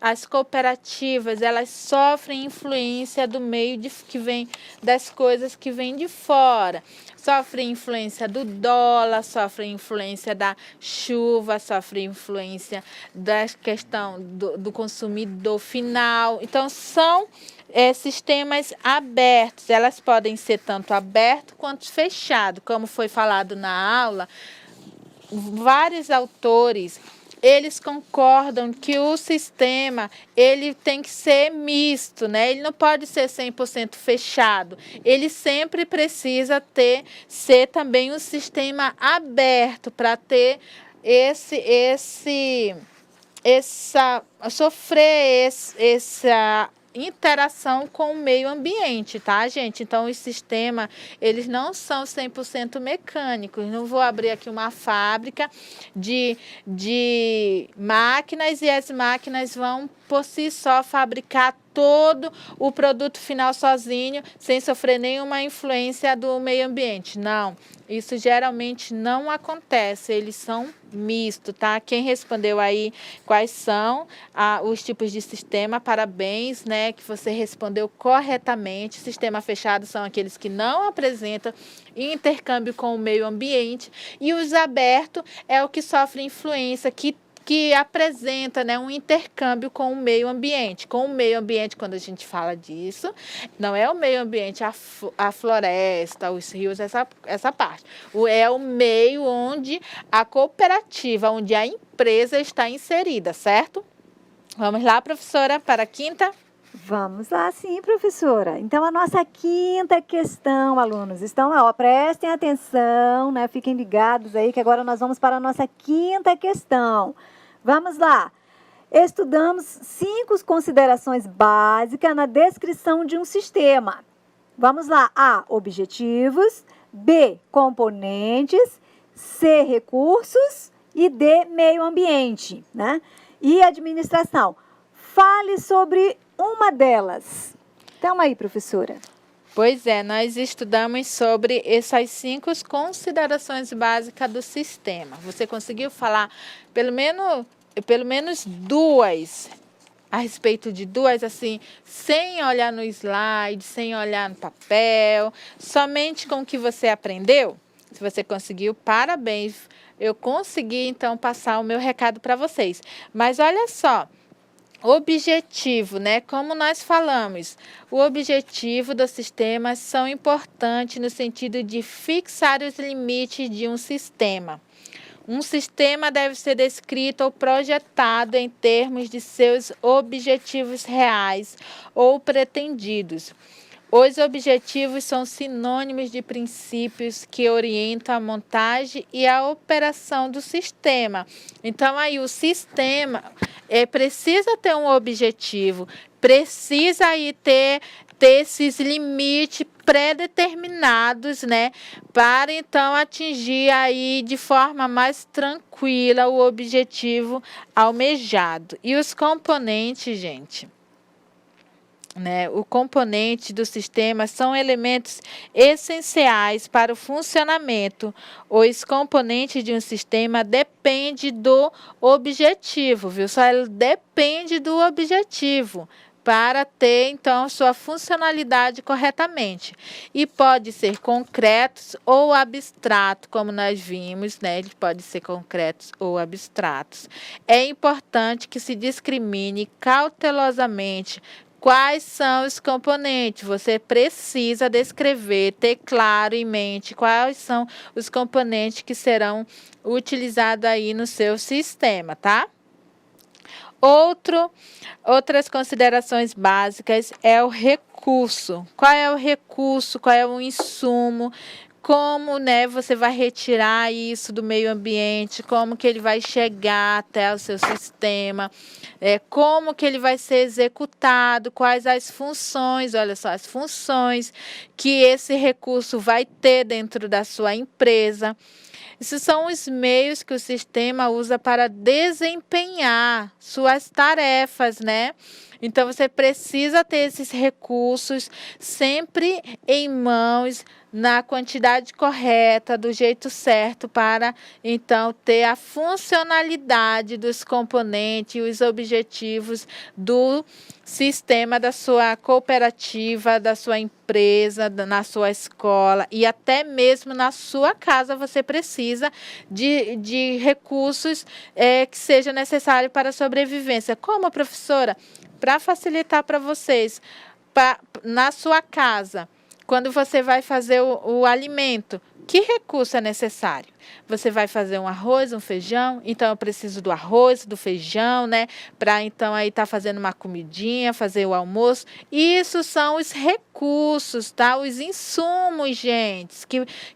As cooperativas, elas sofrem influência do meio que vem das coisas que vêm de fora. Sofrem influência do dólar, sofrem influência da chuva, sofrem influência da questão do consumidor final. Então, são sistemas abertos. Elas podem ser tanto aberto quanto fechado. Como foi falado na aula, vários autores, eles concordam que o sistema, ele tem que ser misto, né? Ele não pode ser 100% fechado. Ele sempre precisa ser também um sistema aberto para ter sofrer essa interação com o meio ambiente, tá, gente? Então, os sistemas, eles não são 100% mecânicos. Não vou abrir aqui uma fábrica de máquinas e as máquinas vão, por si só, fabricar todo o produto final sozinho, sem sofrer nenhuma influência do meio ambiente. Não, isso geralmente não acontece, eles são mistos, tá? Quem respondeu aí quais são os tipos de sistema, parabéns, né? Que você respondeu corretamente. Sistema fechado são aqueles que não apresentam intercâmbio com o meio ambiente, e os abertos é o que sofre influência, que apresenta, né, um intercâmbio com o meio ambiente. Com o meio ambiente, quando a gente fala disso, não é o meio ambiente, a floresta, os rios, essa parte. É o meio onde a cooperativa, onde a empresa está inserida, certo? Vamos lá, professora, para a 5ª? Vamos lá, sim, professora. Então, a nossa 5ª questão, alunos, prestem atenção, né? Fiquem ligados aí, que agora nós vamos para a nossa 5ª questão. Vamos lá. Estudamos 5 considerações básicas na descrição de um sistema. Vamos lá. A, objetivos. B, componentes. C, recursos. E D, meio ambiente, né? E administração. Fale sobre uma delas. Então, aí, professora. Pois é, nós estudamos sobre essas 5 considerações básicas do sistema. Você conseguiu falar pelo menos 2 a respeito de duas, assim, sem olhar no slide, sem olhar no papel, somente com o que você aprendeu? Se você conseguiu, parabéns. Eu consegui, então, passar o meu recado para vocês. Mas olha só, objetivo, né? Como nós falamos, o objetivo dos sistemas são importantes no sentido de fixar os limites de um sistema. Um sistema deve ser descrito ou projetado em termos de seus objetivos reais ou pretendidos. Os objetivos são sinônimos de princípios que orientam a montagem e a operação do sistema. Então, aí o sistema precisa ter um objetivo, precisa aí ter esses limites pré-determinados, né, para então atingir aí de forma mais tranquila o objetivo almejado. E os componentes, gente, né, o componente do sistema são elementos essenciais para o funcionamento. Os componentes de um sistema dependem do objetivo, viu? Só ele depende do objetivo para ter, então, sua funcionalidade corretamente. E pode ser concretos ou abstratos, como nós vimos, né? Eles podem ser concretos ou abstratos. É importante que se discrimine cautelosamente quais são os componentes. Você precisa descrever, ter claro em mente quais são os componentes que serão utilizados aí no seu sistema, tá? Outras considerações básicas é o recurso. Qual é o recurso? Qual é o insumo? Como, né, você vai retirar isso do meio ambiente? Como que ele vai chegar até o seu sistema? Como que ele vai ser executado? Quais as funções? Olha só, as funções que esse recurso vai ter dentro da sua empresa. Esses são os meios que o sistema usa para desempenhar suas tarefas, né? Então, você precisa ter esses recursos sempre em mãos, na quantidade correta, do jeito certo, para, então, ter a funcionalidade dos componentes e os objetivos do sistema da sua cooperativa, da sua empresa, na sua escola e até mesmo na sua casa. Você precisa de recursos que sejam necessários para a sobrevivência. Como, professora? Para facilitar para vocês, na sua casa, quando você vai fazer o alimento, que recurso é necessário? Você vai fazer um arroz, um feijão, então eu preciso do arroz, do feijão, né? Para então aí estar fazendo uma comidinha, fazer o almoço. Isso são os recursos, tá? Os insumos, gente,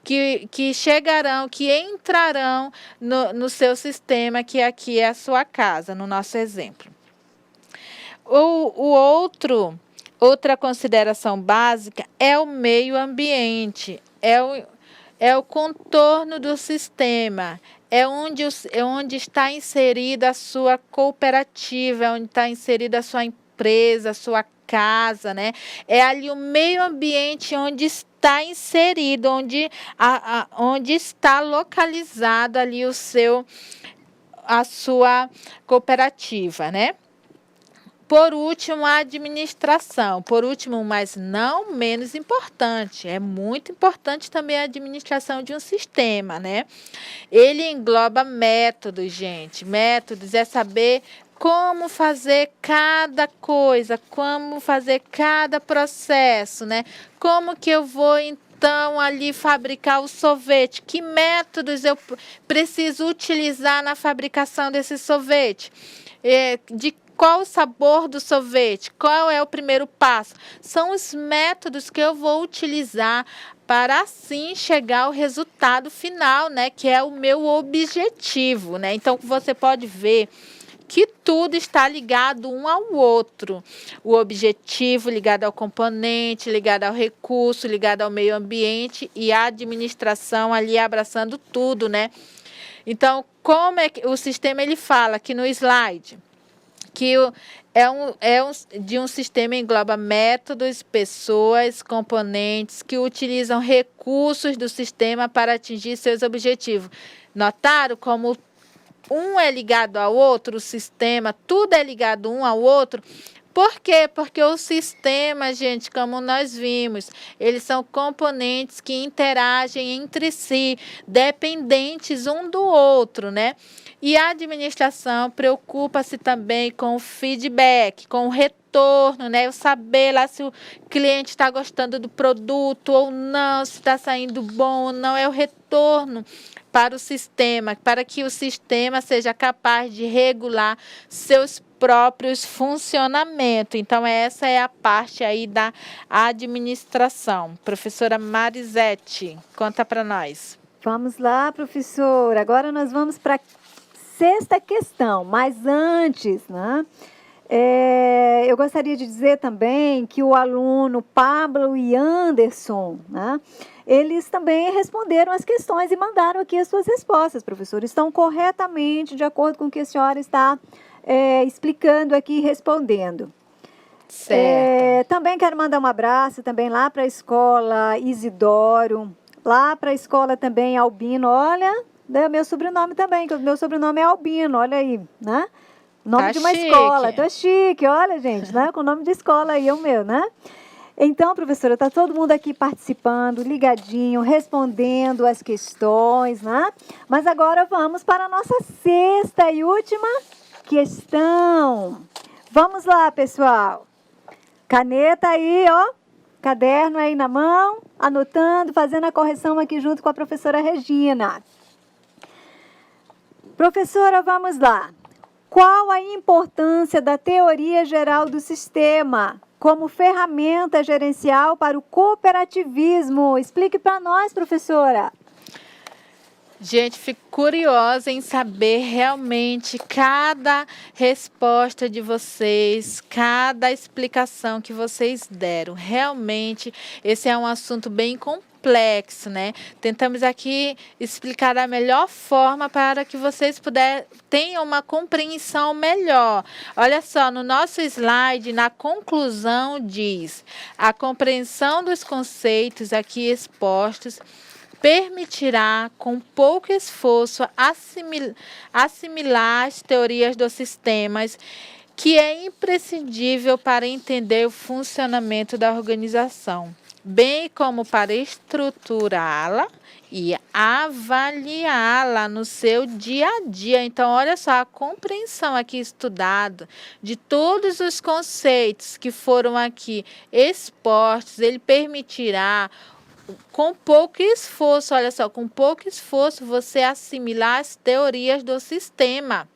que chegarão, que entrarão no seu sistema, que aqui é a sua casa, no nosso exemplo. Outra consideração básica é o meio ambiente, é o contorno do sistema, é onde está inserida a sua cooperativa, é onde está inserida a sua empresa, a sua casa, né? É ali o meio ambiente onde está inserido, onde está localizado ali a sua cooperativa, né? Por último, a administração. Por último, mas não menos importante, é muito importante também a administração de um sistema, né? Ele engloba métodos, gente. Métodos é saber como fazer cada coisa, como fazer cada processo, né? Como que eu vou então ali fabricar o sorvete? Que métodos eu preciso utilizar na fabricação desse sorvete? De qual o sabor do sorvete? Qual é o primeiro passo? São os métodos que eu vou utilizar para assim chegar ao resultado final, né? Que é o meu objetivo, né? Então, você pode ver que tudo está ligado um ao outro. O objetivo ligado ao componente, ligado ao recurso, ligado ao meio ambiente e a administração ali abraçando tudo, né? Então, como é que o sistema ele fala aqui no slide? Que de um sistema engloba métodos, pessoas, componentes que utilizam recursos do sistema para atingir seus objetivos. Notaram como um é ligado ao outro, o sistema, tudo é ligado um ao outro. Por quê? Porque o sistema, gente, como nós vimos, eles são componentes que interagem entre si, dependentes um do outro, né? E a administração preocupa-se também com o feedback, com o retorno, né? Eu saber lá se o cliente está gostando do produto ou não, se está saindo bom ou não, é o retorno para o sistema, para que o sistema seja capaz de regular seus próprios funcionamentos. Então, essa é a parte aí da administração. Professora Marisete, conta para nós. Vamos lá, professora. Agora nós vamos para a sexta questão, mas antes, né? Eu gostaria de dizer também que o aluno Pablo e Anderson, né? Eles também responderam as questões e mandaram aqui as suas respostas, professor. Estão corretamente de acordo com o que a senhora está explicando aqui e respondendo. Certo. Também quero mandar um abraço também lá para a escola Isidoro, lá para a escola também Albino. Olha, né, meu sobrenome também, que o meu sobrenome é Albino, olha aí, né? Nome de uma chique. escola, tô chique, olha, gente, né? Com o nome de escola aí, é o meu, né? Então, professora, está todo mundo aqui participando, ligadinho, respondendo as questões, né? Mas agora vamos para a nossa sexta e última questão. Vamos lá, pessoal. Caneta aí, ó. Caderno aí na mão, anotando, fazendo a correção aqui junto com a professora Regina. Professora, vamos lá. Qual a importância da teoria geral do sistema como ferramenta gerencial para o cooperativismo? Explique para nós, professora. Gente, fico curiosa em saber realmente cada resposta de vocês, cada explicação que vocês deram. Realmente, esse é um assunto bem complexo, né? Tentamos aqui explicar da melhor forma para que vocês tenham uma compreensão melhor. Olha só, no nosso slide, na conclusão diz: a compreensão dos conceitos aqui expostos permitirá, com pouco esforço, assimilar as teorias dos sistemas, que é imprescindível para entender o funcionamento da organização, bem como para estruturá-la e avaliá-la no seu dia a dia. Então, olha só, a compreensão aqui estudada de todos os conceitos que foram aqui expostos, ele permitirá, com pouco esforço, olha só, com pouco esforço você assimilar as teorias do sistema,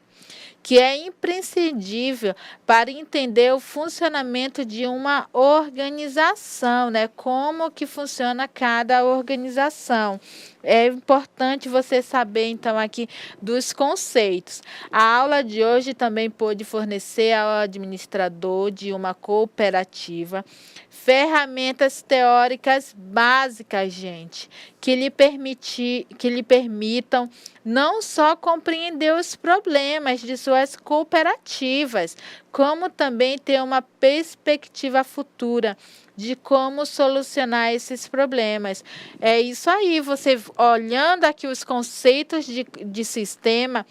que é imprescindível para entender o funcionamento de uma organização, né? Como que funciona cada organização. É importante você saber, então, aqui dos conceitos. A aula de hoje também pôde fornecer ao administrador de uma cooperativa ferramentas teóricas básicas, gente, que lhe permitam não só compreender os problemas de suas cooperativas, como também ter uma perspectiva futura de como solucionar esses problemas. É isso aí, você olhando aqui os conceitos de sistema,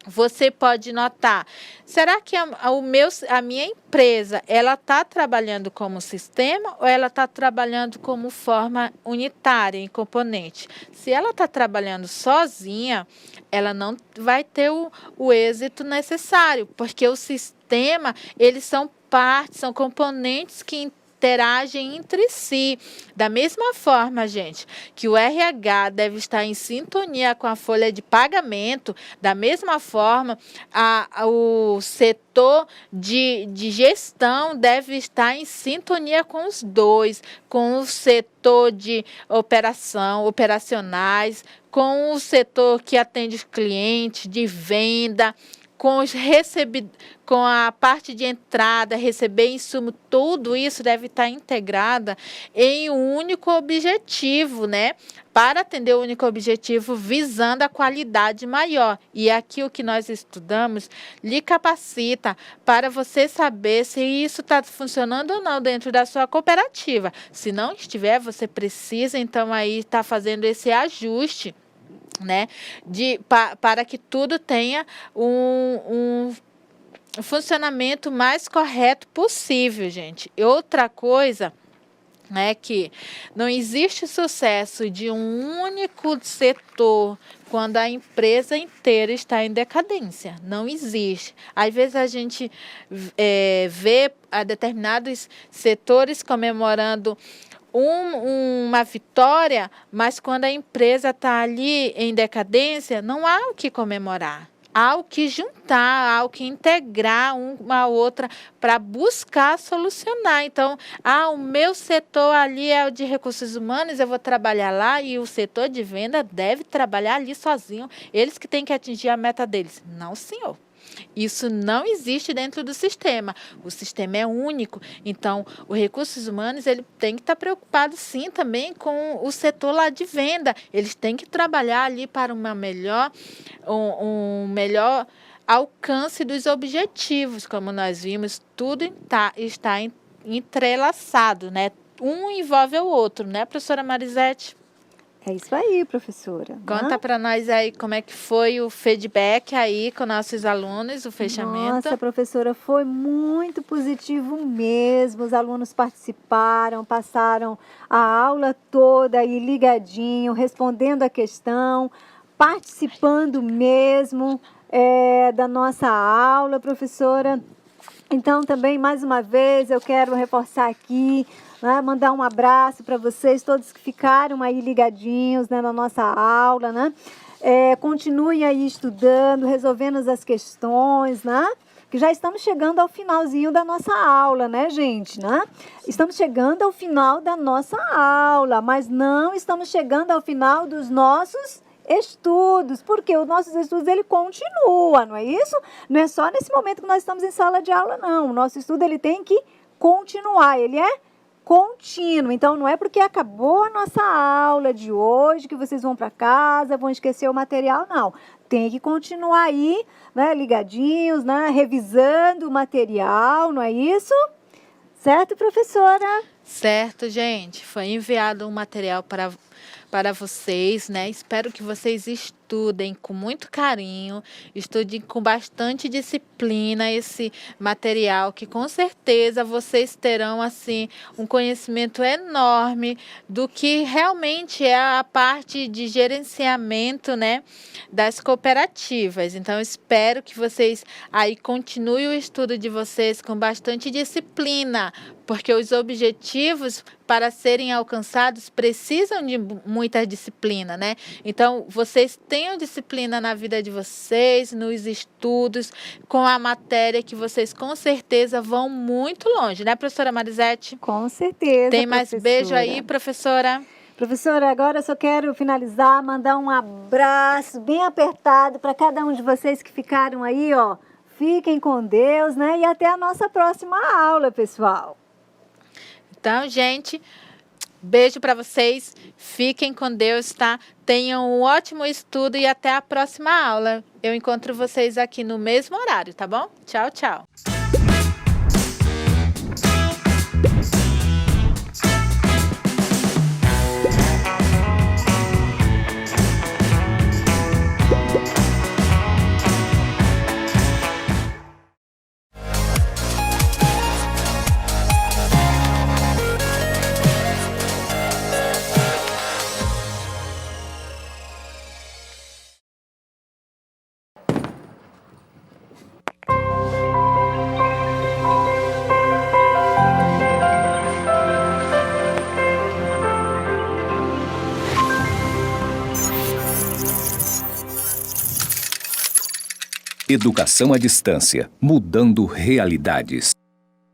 você pode notar, será que a minha empresa, ela está trabalhando como sistema ou ela está trabalhando como forma unitária, em componente? Se ela está trabalhando sozinha, ela não vai ter o êxito necessário, porque o sistema, eles são partes, são componentes que interagem entre si. Da mesma forma, gente, que o RH deve estar em sintonia com a folha de pagamento, da mesma forma, o setor de gestão deve estar em sintonia com os dois, com o setor de operacionais, com o setor que atende os clientes, de venda, com a parte de entrada, receber insumo, tudo isso deve estar integrada em um único objetivo, né? Para atender o único objetivo, visando a qualidade maior. E aqui o que nós estudamos lhe capacita para você saber se isso está funcionando ou não dentro da sua cooperativa. Se não estiver, você precisa, então, aí estar fazendo esse ajuste né, para que tudo tenha um funcionamento mais correto possível, gente. E outra coisa, né, que não existe sucesso de um único setor quando a empresa inteira está em decadência. Não existe. Às vezes a gente vê a determinados setores comemorando uma vitória, mas quando a empresa está ali em decadência, não há o que comemorar. Há o que juntar, há o que integrar uma a outra para buscar solucionar. Então, o meu setor ali é o de recursos humanos, eu vou trabalhar lá e o setor de venda deve trabalhar ali sozinho. Eles que têm que atingir a meta deles. Não, senhor. Isso não existe dentro do sistema. O sistema é único. Então, os recursos humanos ele tem que estar preocupado, sim, também com o setor lá de venda. Eles têm que trabalhar ali para um melhor alcance dos objetivos. Como nós vimos, tudo está entrelaçado, né? Um envolve o outro, né, professora Marisete? É isso aí, professora. Conta para nós aí como é que foi o feedback aí com nossos alunos, o fechamento. Nossa, professora, foi muito positivo mesmo. Os alunos participaram, passaram a aula toda aí ligadinho, respondendo a questão, participando mesmo da nossa aula, professora. Então, também, mais uma vez, eu quero reforçar aqui, né, mandar um abraço para vocês, todos que ficaram aí ligadinhos, né, na nossa aula, né? Continuem aí estudando, resolvendo as questões, né? Que já estamos chegando ao finalzinho da nossa aula, né, gente? Né? Estamos chegando ao final da nossa aula, mas não estamos chegando ao final dos nossos estudos, porque os nossos estudos, ele continua, não é isso? Não é só nesse momento que nós estamos em sala de aula, não. O nosso estudo, ele tem que continuar, ele é contínuo. Então, não é porque acabou a nossa aula de hoje que vocês vão para casa, vão esquecer o material, não. Tem que continuar aí, né, ligadinhos, né, revisando o material, não é isso? Certo, professora? Certo, gente. Foi enviado um material para vocês, né? Espero que vocês estudem com muito carinho, estudem com bastante disciplina esse material, que com certeza vocês terão, assim, um conhecimento enorme do que realmente é a parte de gerenciamento, né, das cooperativas. Então, espero que vocês aí continuem o estudo de vocês com bastante disciplina, porque os objetivos para serem alcançados precisam de muita disciplina, né? Então, vocês tenham disciplina na vida de vocês, nos estudos, com a matéria que vocês com certeza vão muito longe, né, professora Marisete? Com certeza, Tem mais professora. beijo aí, professora? Professora, agora eu só quero finalizar, mandar um abraço bem apertado para cada um de vocês que ficaram aí, ó. Fiquem com Deus, né? E até a nossa próxima aula, pessoal. Então, gente, beijo para vocês. Fiquem com Deus, tá? Tenham um ótimo estudo e até a próxima aula. Eu encontro vocês aqui no mesmo horário, tá bom? Tchau, tchau. Educação à distância, mudando realidades.